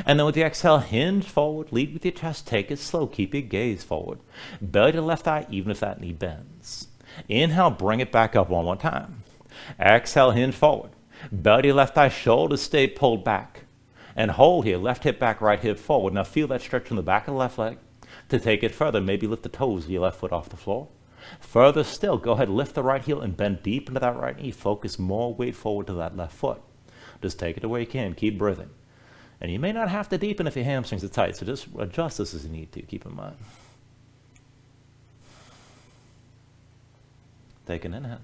And then with the exhale, hinge forward, lead with your chest, take it slow, keep your gaze forward. Belly to the left thigh, even if that knee bends. Inhale, bring it back up one more time. Exhale, hinge forward. Belly to your left thigh, shoulders stay pulled back. And hold here, left hip back, right hip forward. Now feel that stretch from the back of the left leg. To take it further, maybe lift the toes of your left foot off the floor. Further still, go ahead, lift the right heel and bend deep into that right knee. Focus more weight forward to that left foot. Just take it to where you can. Keep breathing. And you may not have to deepen if your hamstrings are tight, so just adjust this as you need to. Keep in mind. Take an inhale.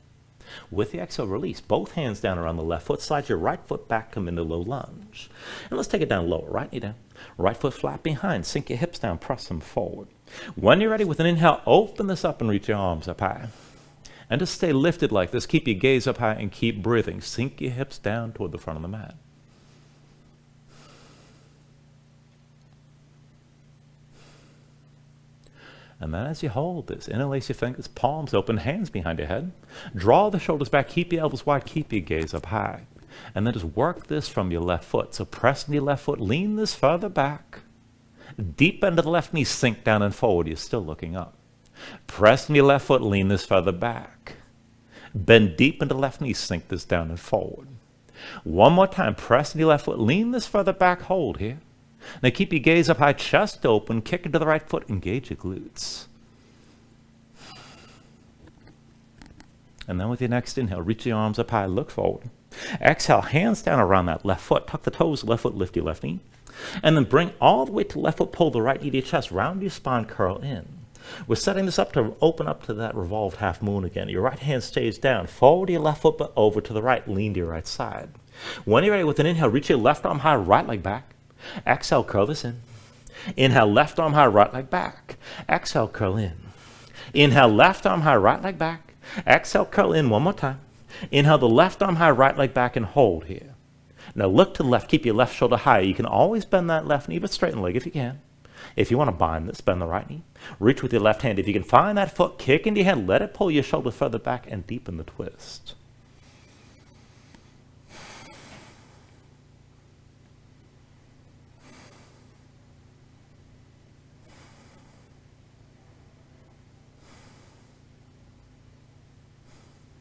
With the exhale, release. Both hands down around the left foot. Slide your right foot back, come into low lunge. And let's take it down lower. Right knee down. Right foot flat behind. Sink your hips down. Press them forward. When you're ready, with an inhale, open this up and reach your arms up high. And just stay lifted like this. Keep your gaze up high and keep breathing. Sink your hips down toward the front of the mat. And then as you hold this, interlace your fingers, palms open, hands behind your head. Draw the shoulders back, keep your elbows wide, keep your gaze up high. And then just work this from your left foot. So press into your left foot, lean this further back. Deep into the left knee, sink down and forward. You're still looking up. Press into your left foot, lean this further back. Bend deep into the left knee, sink this down and forward. One more time, press into your left foot, lean this further back, hold here. Now keep your gaze up high, chest open, kick into the right foot, engage your glutes. And then with your next inhale, reach your arms up high, look forward. Exhale, hands down around that left foot, tuck the toes, left foot, lift your left knee. And then bring all the way to left foot, pull the right knee to your chest, round your spine, curl in. We're setting this up to open up to that revolved half moon again. Your right hand stays down, forward to your left foot, but over to the right, lean to your right side. When you're ready, with an inhale, reach your left arm high, right leg back. Exhale, curl this in. Inhale, left arm high, right leg back. Exhale, curl in. Inhale, left arm high, right leg back. Exhale, curl in one more time. Inhale, the left arm high, right leg back, and hold here. Now look to the left, keep your left shoulder high. You can always bend that left knee, but straighten the leg if you can. If you want to bind this, bend the right knee. Reach with your left hand. If you can find that foot, kick into your hand, let it pull your shoulder further back and deepen the twist.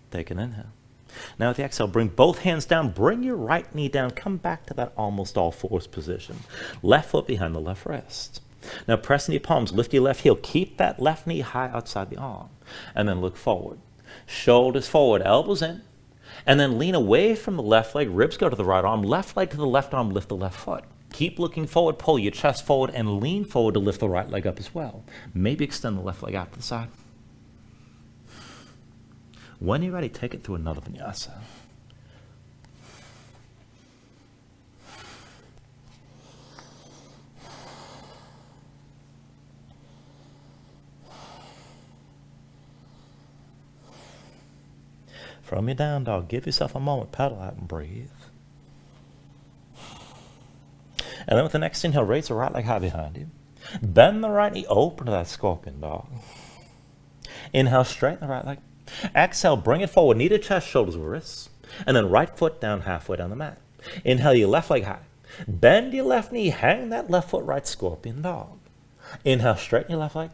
Take an inhale. Now with the exhale, bring both hands down, bring your right knee down, come back to that almost all fours position. Left foot behind the left wrist. Now press into your palms, lift your left heel, keep that left knee high outside the arm, and then look forward. Shoulders forward, elbows in, and then lean away from the left leg, ribs go to the right arm, left leg to the left arm, lift the left foot. Keep looking forward, pull your chest forward, and lean forward to lift the right leg up as well. Maybe extend the left leg out to the side. When you're ready, take it through another vinyasa. From your down dog, give yourself a moment, pedal out and breathe. And then with the next inhale, raise the right leg high behind you. Bend the right knee, open to that scorpion dog. Inhale, straighten the right leg. Exhale, bring it forward, knee to chest, shoulders to wrists, and then right foot down halfway down the mat. Inhale your left leg high. Bend your left knee, hang that left foot right, scorpion dog. Inhale, straighten your left leg.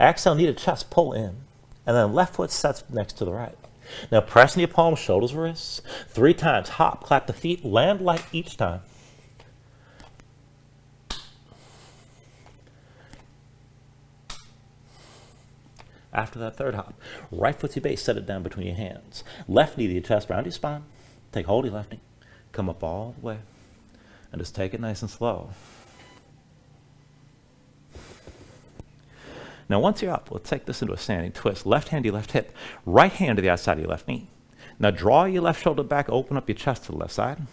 Exhale, knee to chest, pull in, and then left foot sets next to the right. Now press in your palms, shoulders to wrists. 3 times, hop, clap the feet, land light each time. After that third hop, right foot to your base, set it down between your hands. Left knee to your chest, round your spine. Take hold of your left knee. Come up all the way. And just take it nice and slow. Now once you're up, we'll take this into a standing twist. Left hand to your left hip. Right hand to the outside of your left knee. Now draw your left shoulder back, open up your chest to the left side.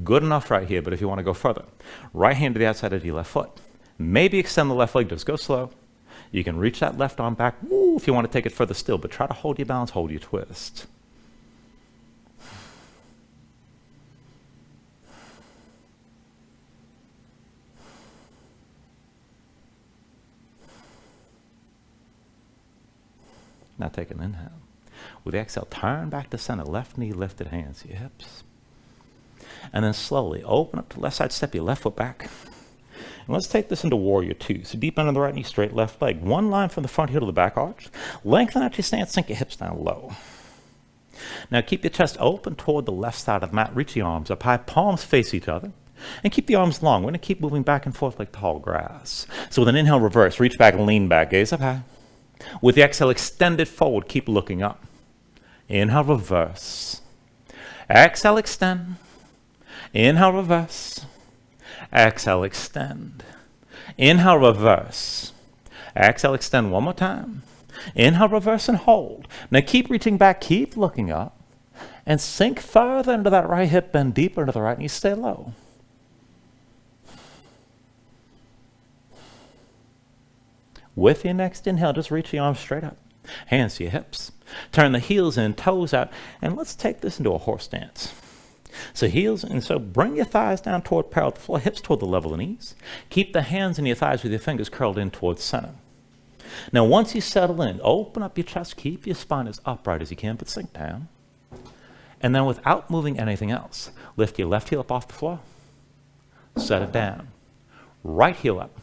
Good enough right here, but if you want to go further, right hand to the outside of your left foot. Maybe extend the left leg, just go slow. You can reach that left arm back, woo, if you want to take it further still, but try to hold your balance, hold your twist. Now take an inhale. With the exhale, turn back to center, left knee lifted, hands to your hips. And then slowly open up to the left side, step your left foot back. And let's take this into warrior 2. So deep under the right knee, straight left leg. One line from the front heel to the back arch. Lengthen out your stance, sink your hips down low. Now keep your chest open toward the left side of the mat. Reach your arms up high, palms face each other. And keep the arms long. We're going to keep moving back and forth like tall grass. So with an inhale, reverse. Reach back and lean back. Gaze up high. With the exhale, extend it forward. Keep looking up. Inhale, reverse. Exhale, extend. Inhale, reverse. Exhale, extend. Inhale, reverse. Exhale, extend one more time. Inhale, reverse, and hold. Now keep reaching back, keep looking up, and sink further into that right hip, bend deeper into the right knee, stay low. With your next inhale, just reach your arms straight up. Hands to your hips. Turn the heels in, toes out, and let's take this into a horse stance. So heels, and so bring your thighs down toward parallel to the floor, hips toward the level of the knees. Keep the hands in your thighs with your fingers curled in towards center. Now once you settle in, open up your chest, keep your spine as upright as you can, but sink down. And then without moving anything else, lift your left heel up off the floor, set it down. Right heel up,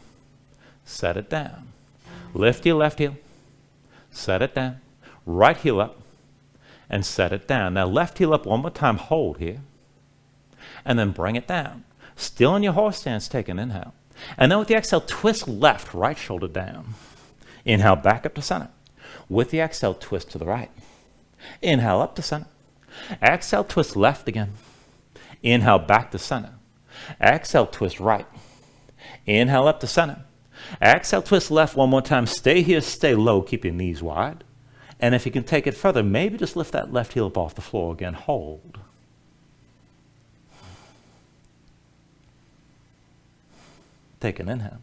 set it down. Lift your left heel, set it down. Right heel up, and set it down. Now left heel up one more time, hold here, and then bring it down. Still in your horse stance, take an inhale. And then with the exhale, twist left, right shoulder down. Inhale, back up to center. With the exhale, twist to the right. Inhale, up to center. Exhale, twist left again. Inhale, back to center. Exhale, twist right. Inhale, up to center. Exhale, twist left one more time. Stay here, stay low, keep your knees wide. And if you can take it further, maybe just lift that left heel up off the floor again. Hold. Take an inhale.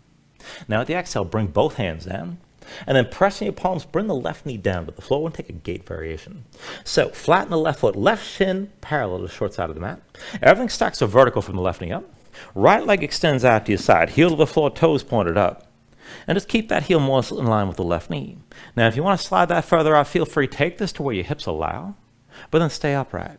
Now at the exhale, bring both hands down. And then pressing your palms, bring the left knee down to the floor and take a gate variation. So flatten the left foot, left shin parallel to the short side of the mat. Everything stacks so vertical from the left knee up. Right leg extends out to your side, heel to the floor, toes pointed up. And just keep that heel more in line with the left knee. Now, if you want to slide that further out, feel free. Take this to where your hips allow, but then stay upright.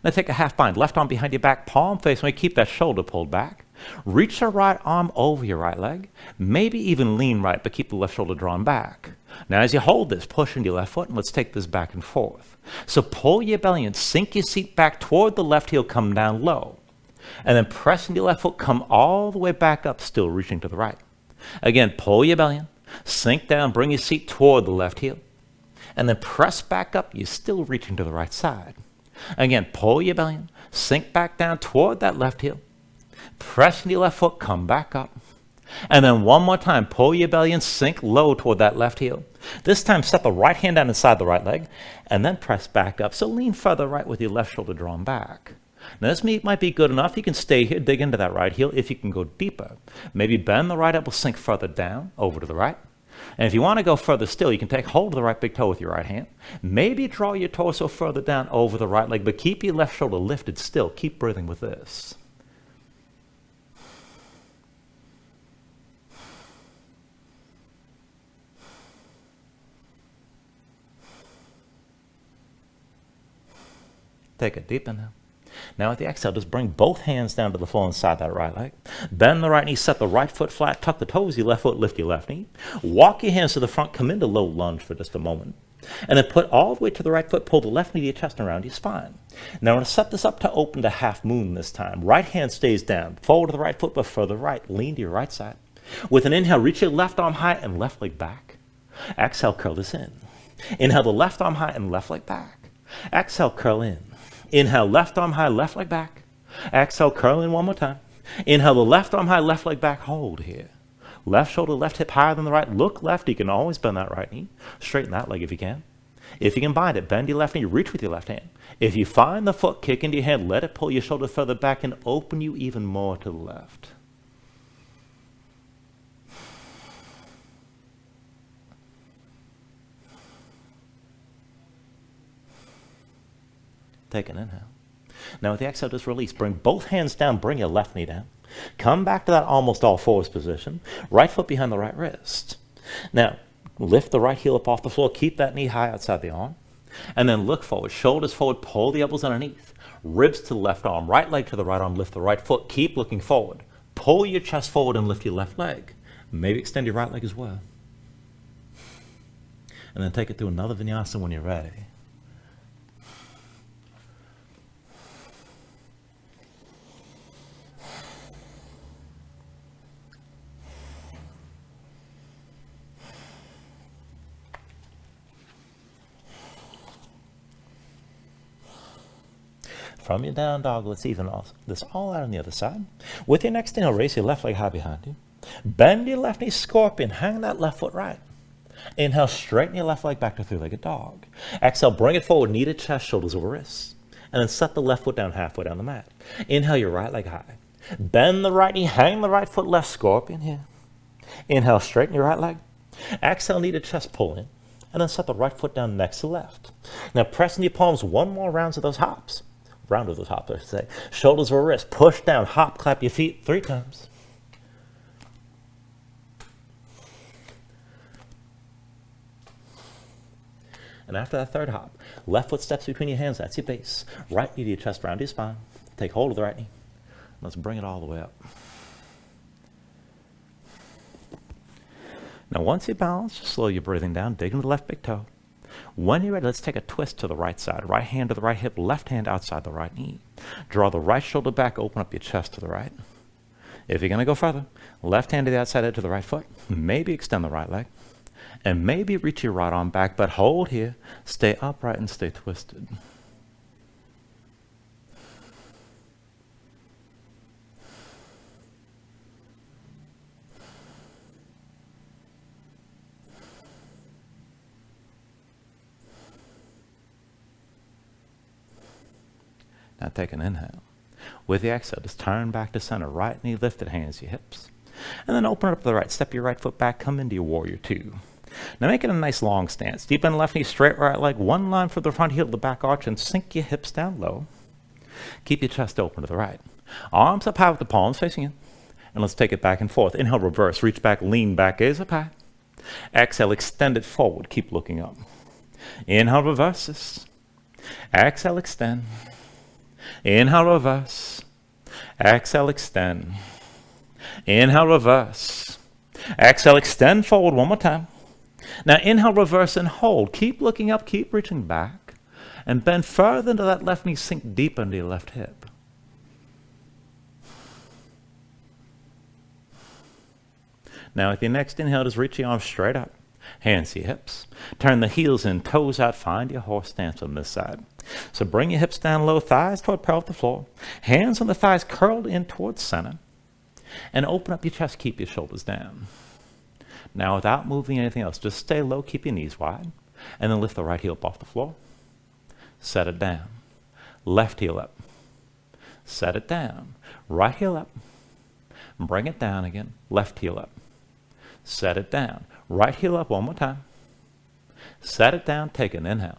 Now take a half bind, left arm behind your back, palm face, and keep that shoulder pulled back. Reach the right arm over your right leg, maybe even lean right, but keep the left shoulder drawn back. Now as you hold this, push into your left foot, and let's take this back and forth. So pull your belly and sink your seat back toward the left heel, come down low. And then press into your left foot, come all the way back up, still reaching to the right. Again, pull your belly in, sink down, bring your seat toward the left heel. And then press back up, you're still reaching to the right side. Again, pull your belly in, sink back down toward that left heel. Press into your left foot, come back up. And then one more time, pull your belly in, sink low toward that left heel. This time, set the right hand down inside the right leg, and then press back up. So lean further right with your left shoulder drawn back. Now this might be good enough. You can stay here, dig into that right heel. If you can go deeper, maybe bend the right elbow, sink further down, over to the right. And if you want to go further still, you can take hold of the right big toe with your right hand. Maybe draw your torso further down over the right leg, but keep your left shoulder lifted still. Keep breathing with this. Take a deep inhale. Now with the exhale, just bring both hands down to the floor inside that right leg. Bend the right knee, set the right foot flat, tuck the toes, your left foot, lift your left knee. Walk your hands to the front, come into low lunge for just a moment. And then put all the way to the right foot, pull the left knee to your chest and around your spine. Now I'm going to set this up to open to half moon this time. Right hand stays down, forward to the right foot, but further right, lean to your right side. With an inhale, reach your left arm high and left leg back. Exhale, curl this in. Inhale the left arm high and left leg back. Exhale, curl in. Inhale, left arm high, left leg back. Exhale, curl in one more time. Inhale, the left arm high, left leg back. Hold here. Left shoulder, left hip higher than the right. Look left. You can always bend that right knee. Straighten that leg if you can. If you can bind it, bend your left knee. Reach with your left hand. If you find the foot kick into your hand, let it pull your shoulder further back and open you even more to the left. Take an inhale. Now with the exhale, just release. Bring both hands down. Bring your left knee down. Come back to that almost all fours position. Right foot behind the right wrist. Now, lift the right heel up off the floor. Keep that knee high outside the arm. And then look forward. Shoulders forward. Pull the elbows underneath. Ribs to the left arm. Right leg to the right arm. Lift the right foot. Keep looking forward. Pull your chest forward and lift your left leg. Maybe extend your right leg as well. And then take it through another vinyasa when you're ready. From your down dog, let's even this all out on the other side. With your next inhale, raise your left leg high behind you. Bend your left knee, scorpion. Hang that left foot right. Inhale, straighten your left leg back to three-legged dog. Exhale, bring it forward, knee to chest, shoulders over wrists. And then set the left foot down halfway down the mat. Inhale your right leg high. Bend the right knee, hang the right foot left, scorpion here. Inhale, straighten your right leg. Exhale, knee to chest, pull in. And then set the right foot down next to left. Now press in your palms one more round of those hops. Round of those hops, I should say. Shoulders over wrist. Push down, hop, clap your feet 3 times. And after that third hop, left foot steps between your hands. That's your base. Right knee to your chest, round your spine. Take hold of the right knee. Let's bring it all the way up. Now once you balance, just slow your breathing down. Dig into the left big toe. When you're ready, let's take a twist to the right side. Right hand to the right hip, left hand outside the right knee. Draw the right shoulder back, open up your chest to the right. If you're going to go further, left hand to the outside edge of the right foot. Maybe extend the right leg. And maybe reach your right arm back, but hold here. Stay upright and stay twisted. Now take an inhale. With the exhale, just turn back to center. Right knee lifted, hands to your hips. And then open it up to the right. Step your right foot back. Come into your warrior 2. Now make it a nice long stance. Deep in the left knee, straight right leg. One line from the front heel to the back arch and sink your hips down low. Keep your chest open to the right. Arms up high with the palms facing in. And let's take it back and forth. Inhale, reverse, reach back, lean back, gaze up high. Exhale, extend it forward, keep looking up. Inhale, reverses. Exhale, extend. Inhale, reverse. Exhale, extend. Inhale, reverse. Exhale, extend forward one more time. Now inhale, reverse, and hold. Keep looking up, keep reaching back. And bend further into that left knee, sink deeper into your left hip. Now with your next inhale, just reach your arms straight up. Hands to your hips. Turn the heels in, toes out. Find your horse stance on this side. So bring your hips down low, thighs toward parallel with the floor. Hands on the thighs curled in towards center. And open up your chest, keep your shoulders down. Now without moving anything else, just stay low, keep your knees wide. And then lift the right heel up off the floor. Set it down. Left heel up. Set it down. Right heel up. Bring it down again. Left heel up. Set it down. Right heel up one more time. Set it down. Take an inhale.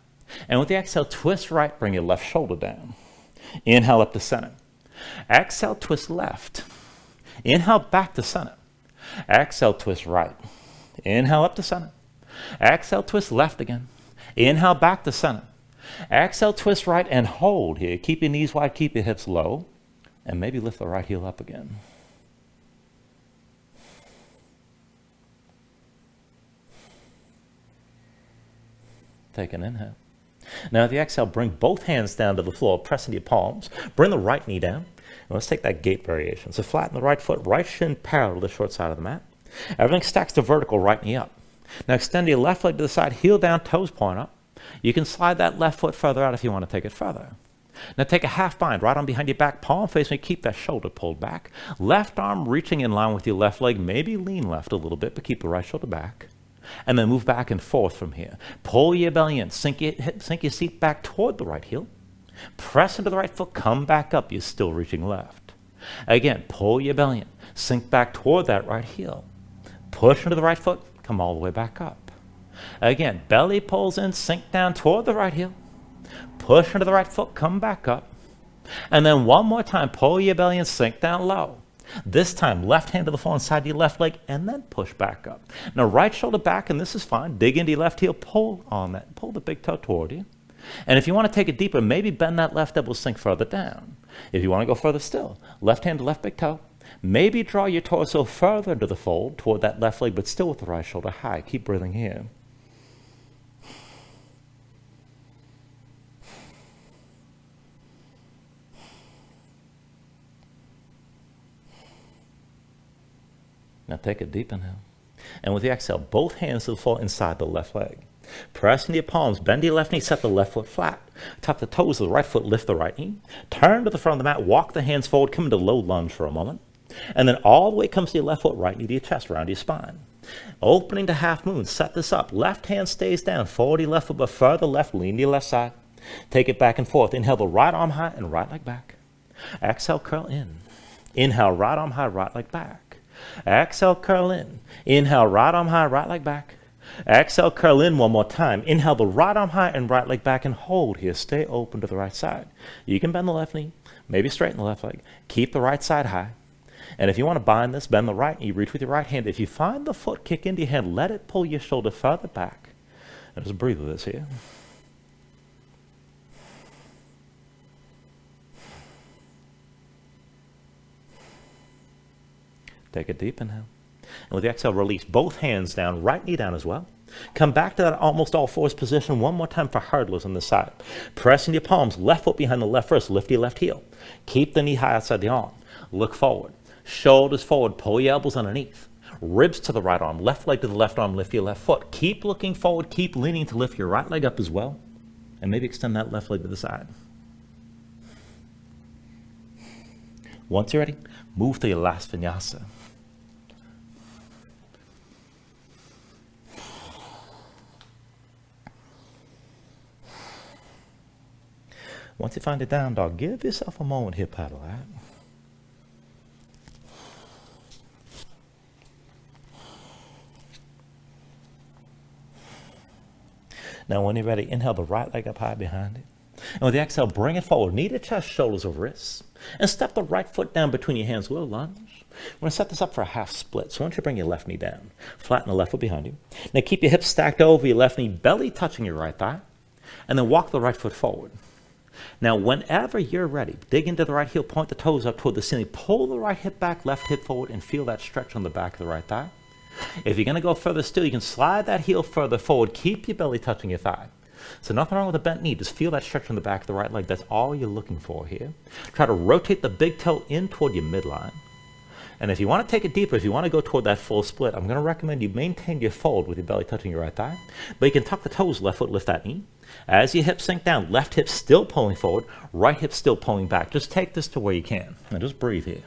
And with the exhale, twist right. Bring your left shoulder down. Inhale up to center. Exhale, twist left. Inhale back to center. Exhale, twist right. Inhale up to center. Exhale, twist left again. Inhale back to center. Exhale, twist right and hold here. Keep your knees wide, keep your hips low. And maybe lift the right heel up again. Take an inhale. Now, with the exhale, bring both hands down to the floor, press into your palms. Bring the right knee down. And let's take that gate variation. So flatten the right foot, right shin parallel to the short side of the mat. Everything stacks to vertical, right knee up. Now extend your left leg to the side, heel down, toes point up. You can slide that left foot further out if you want to take it further. Now take a half bind, right arm behind your back, palm facing, keep that shoulder pulled back. Left arm reaching in line with your left leg, maybe lean left a little bit, but keep the right shoulder back. And then move back and forth from here. Pull your belly in, sink your seat back toward the right heel. Press into the right foot, come back up, you're still reaching left. Again, pull your belly in, sink back toward that right heel. Push into the right foot, come all the way back up. Again, belly pulls in, sink down toward the right heel. Push into the right foot, come back up. And then one more time, pull your belly and sink down low. This time, left hand to the floor inside your left leg, and then push back up. Now, right shoulder back, and this is fine. Dig into your left heel, pull on that. Pull the big toe toward you. And if you want to take it deeper, maybe bend that left elbow, sink further down. If you want to go further still, left hand to left big toe. Maybe draw your torso further into the fold toward that left leg, but still with the right shoulder high. Keep breathing here. Now take a deep inhale. And with the exhale, both hands to the floor inside the left leg. Press into your palms, bend your left knee, set the left foot flat. Tap the toes of the right foot, lift the right knee. Turn to the front of the mat, walk the hands forward, come into low lunge for a moment. And then all the way comes to your left foot, right knee to your chest, around your spine. Opening to half moon, set this up. Left hand stays down, forward your left foot, but further left, lean to your left side. Take it back and forth. Inhale the right arm high and right leg back. Exhale, curl in. Inhale, right arm high, right leg back. Exhale, curl in. Inhale, right arm high, right leg back. Exhale, curl in one more time. Inhale the right arm high and right leg back and hold here. Stay open to the right side. You can bend the left knee, maybe straighten the left leg. Keep the right side high. And if you want to bind this, bend the right knee, reach with your right hand. If you find the foot kick into your hand, let it pull your shoulder further back. And just breathe with this here. Take a deep inhale. And with the exhale, release both hands down, right knee down as well. Come back to that almost all fours position one more time for hurdlers on the side. Press in your palms, left foot behind the left wrist, lift your left heel. Keep the knee high outside the arm. Look forward. Shoulders forward, pull your elbows underneath. Ribs to the right arm, left leg to the left arm, lift your left foot. Keep looking forward, keep leaning to lift your right leg up as well. And maybe extend that left leg to the side. Once you're ready, move to your last vinyasa. Once you find it down dog, give yourself a moment here, paddle out. Now when you're ready, inhale the right leg up high behind it. And with the exhale, bring it forward. Knee to chest, shoulders over wrists. And step the right foot down between your hands with a lunge. We're going to set this up for a half split. So I want you to bring your left knee down. Flatten the left foot behind you. Now keep your hips stacked over your left knee, belly touching your right thigh. And then walk the right foot forward. Now, whenever you're ready, dig into the right heel, point the toes up toward the ceiling, pull the right hip back, left hip forward, and feel that stretch on the back of the right thigh. If you're going to go further still, you can slide that heel further forward. Keep your belly touching your thigh. So nothing wrong with a bent knee. Just feel that stretch on the back of the right leg. That's all you're looking for here. Try to rotate the big toe in toward your midline. And if you want to take it deeper, if you want to go toward that full split, I'm going to recommend you maintain your fold with your belly touching your right thigh. But you can tuck the toes, left foot, lift that knee. As your hips sink down, left hip still pulling forward, right hip still pulling back. Just take this to where you can. And just breathe here.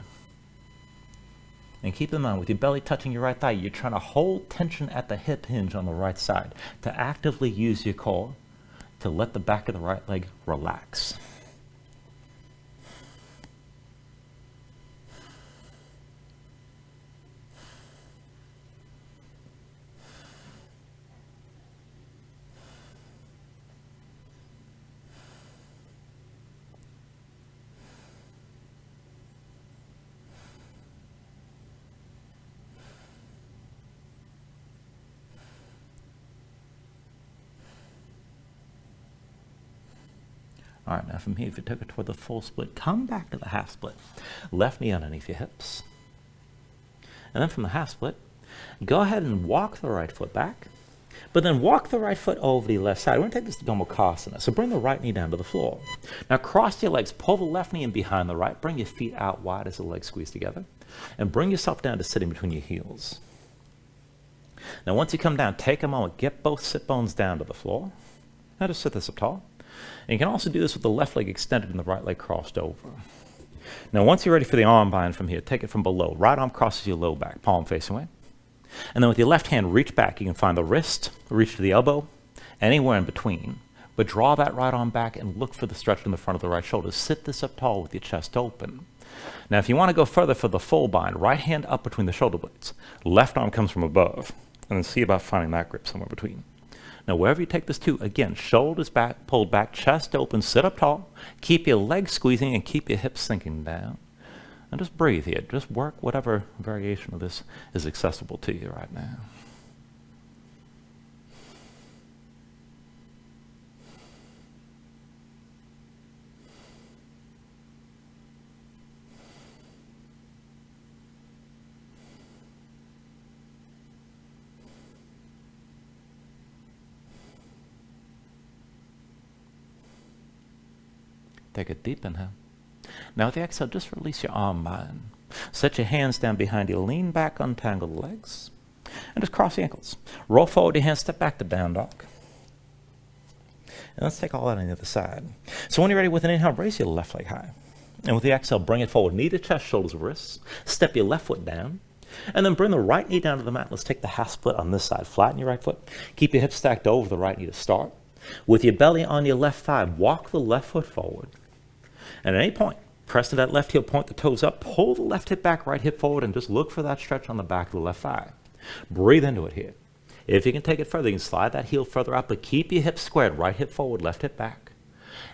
And keep in mind, with your belly touching your right thigh, you're trying to hold tension at the hip hinge on the right side to actively use your core to let the back of the right leg relax. All right, now from here, if you took it toward the full split, come back to the half split. Left knee underneath your hips. And then from the half split, go ahead and walk the right foot back, but then walk the right foot over the left side. We're going to take this to Gomukhasana. So bring the right knee down to the floor. Now cross your legs, pull the left knee in behind the right, bring your feet out wide as the legs squeeze together, and bring yourself down to sitting between your heels. Now once you come down, take a moment, get both sit bones down to the floor. Now just sit this up tall. And you can also do this with the left leg extended and the right leg crossed over. Now, once you're ready for the arm bind from here, take it from below. Right arm crosses your low back, palm facing away. And then with your left hand, reach back. You can find the wrist, reach to the elbow, anywhere in between. But draw that right arm back and look for the stretch in the front of the right shoulder. Sit this up tall with your chest open. Now, if you want to go further for the full bind, right hand up between the shoulder blades. Left arm comes from above. And then see about finding that grip somewhere between. Now, wherever you take this to, again, shoulders back, pulled back, chest open, sit up tall. Keep your legs squeezing and keep your hips sinking down. And just breathe here. Just work whatever variation of this is accessible to you right now. Take a deep inhale. Now with the exhale, just release your arm bind. Set your hands down behind you. Lean back, untangle the legs. And just cross the ankles. Roll forward your hands, step back to down dog. And let's take all that on the other side. So when you're ready with an inhale, raise your left leg high. And with the exhale, bring it forward. Knee to chest, shoulders to wrists. Step your left foot down. And then bring the right knee down to the mat. Let's take the half split on this side. Flatten your right foot. Keep your hips stacked over the right knee to start. With your belly on your left thigh, walk the left foot forward. And at any point, press to that left heel, point the toes up, pull the left hip back, right hip forward, and just look for that stretch on the back of the left thigh. Breathe into it here. If you can take it further, you can slide that heel further up, but keep your hips squared, right hip forward, left hip back.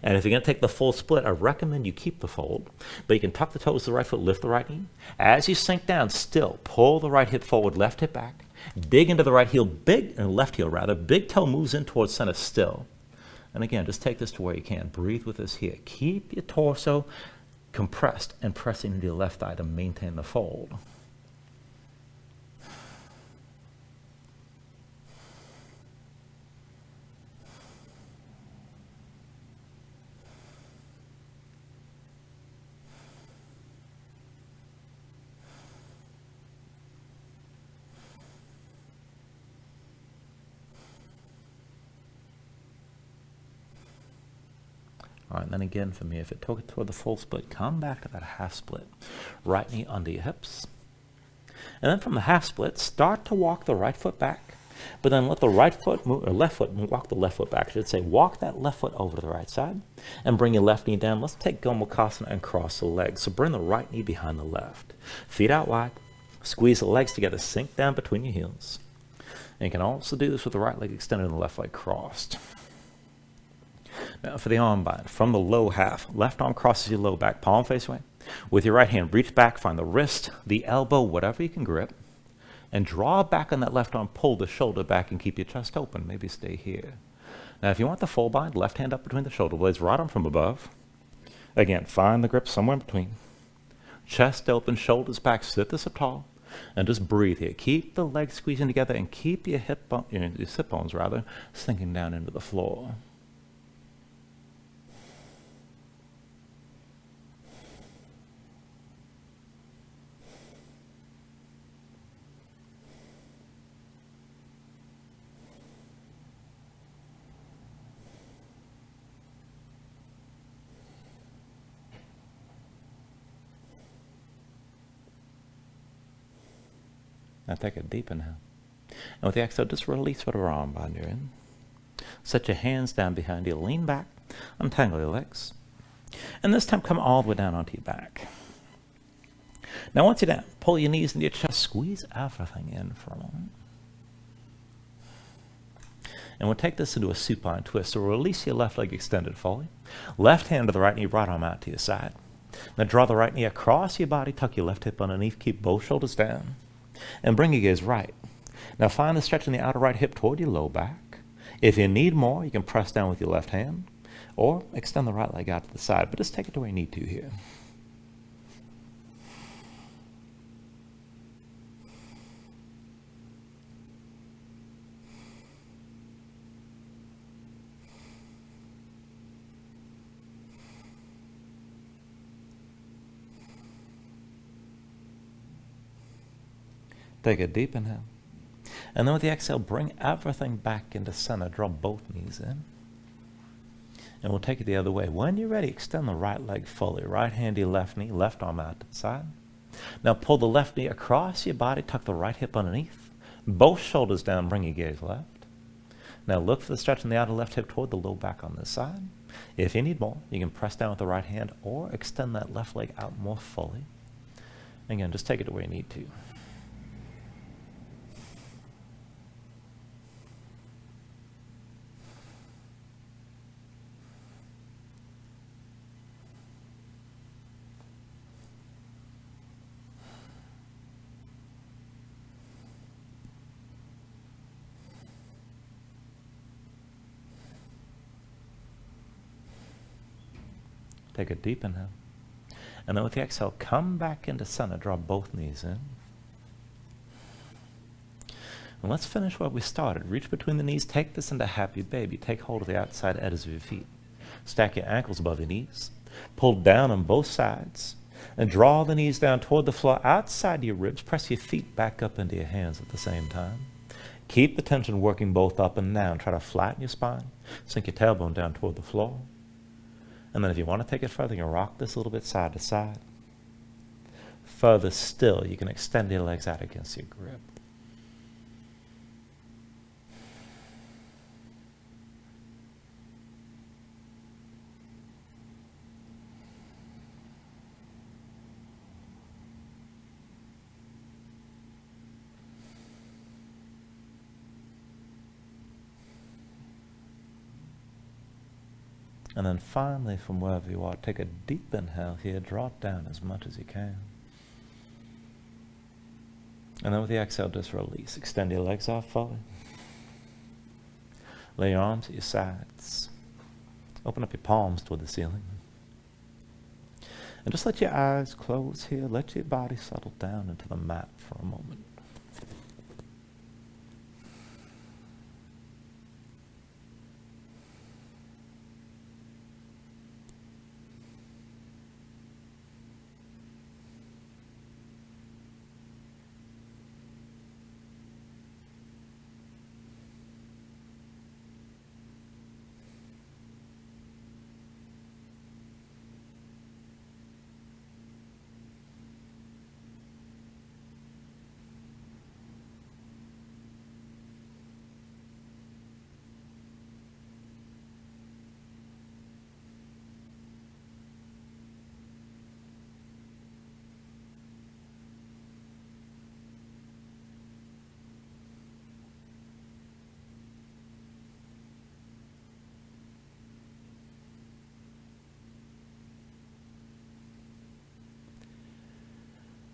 And if you're going to take the full split, I recommend you keep the fold, but you can tuck the toes to the right foot, lift the right knee. As you sink down, still pull the right hip forward, left hip back. Dig into the right heel, left heel rather. Big toe moves in towards center still. And again, just take this to where you can. Breathe with this here. Keep your torso compressed and pressing into your left thigh to maintain the fold. All right, and then again from here, if it took it toward the full split, come back to that half split. Right knee under your hips. And then from the half split, start to walk the right foot back, but then let the right foot move, or left foot, walk the left foot back, I should say. Walk that left foot over to the right side and bring your left knee down. Let's take Gomukhasana and cross the legs. So bring the right knee behind the left. Feet out wide. Squeeze the legs together. Sink down between your heels. And you can also do this with the right leg extended and the left leg crossed. Now for the arm bind, from the low half, left arm crosses your low back, palm face away. With your right hand, reach back, find the wrist, the elbow, whatever you can grip, and draw back on that left arm, pull the shoulder back and keep your chest open. Maybe stay here. Now if you want the full bind, left hand up between the shoulder blades, right arm from above. Again, find the grip somewhere in between. Chest open, shoulders back, sit this up tall, and just breathe here. Keep the legs squeezing together and keep your your sit bones rather, sinking down into the floor. Now take a deep inhale. And with the exhale, just release whatever arm bind you're in. Set your hands down behind you, lean back, untangle your legs. And this time come all the way down onto your back. Now once you're down, pull your knees into your chest, squeeze everything in for a moment. And we'll take this into a supine twist. So release your left leg extended fully. Left hand to the right knee, right arm out to your side. Now draw the right knee across your body, tuck your left hip underneath, keep both shoulders down. And bring your gaze right. Now find the stretch in the outer right hip toward your low back. If you need more, you can press down with your left hand or extend the right leg out to the side, but just take it to where you need to here. Take a deep inhale. And then with the exhale, bring everything back into center. Draw both knees in. And we'll take it the other way. When you're ready, extend the right leg fully. Right hand to your left knee, left arm out to the side. Now pull the left knee across your body, tuck the right hip underneath. Both shoulders down, bring your gaze left. Now look for the stretch in the outer left hip toward the low back on this side. If you need more, you can press down with the right hand or extend that left leg out more fully. Again, just take it to where you need to. Take a deep inhale. And then with the exhale, come back into center. Draw both knees in. And let's finish where we started. Reach between the knees. Take this into happy baby. Take hold of the outside edges of your feet. Stack your ankles above your knees. Pull down on both sides. And draw the knees down toward the floor outside your ribs. Press your feet back up into your hands at the same time. Keep the tension working both up and down. Try to flatten your spine. Sink your tailbone down toward the floor. And then if you want to take it further, you can rock this a little bit side to side. Further still, you can extend your legs out against your grip. And then finally, from wherever you are, take a deep inhale here, draw it down as much as you can. And then with the exhale, just release. Extend your legs out fully. Lay your arms at your sides. Open up your palms toward the ceiling. And just let your eyes close here. Let your body settle down into the mat for a moment.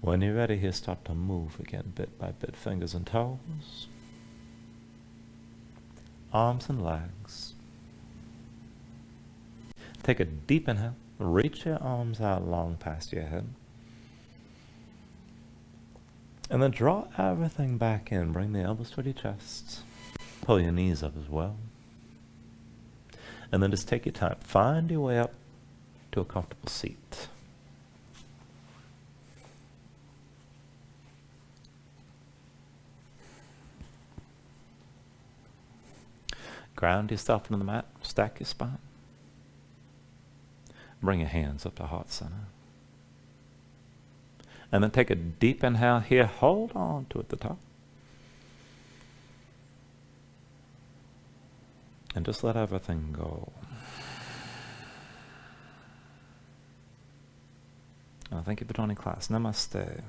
When you're ready here, start to move again, bit by bit, fingers and toes, arms and legs. Take a deep inhale, reach your arms out long past your head. And then draw everything back in, bring the elbows toward your chest, pull your knees up as well. And then just take your time, find your way up to a comfortable seat. Ground yourself into the mat, stack your spine. Bring your hands up to heart center. And then take a deep inhale here, hold on to it at the top. And just let everything go. Thank you for joining class. Namaste.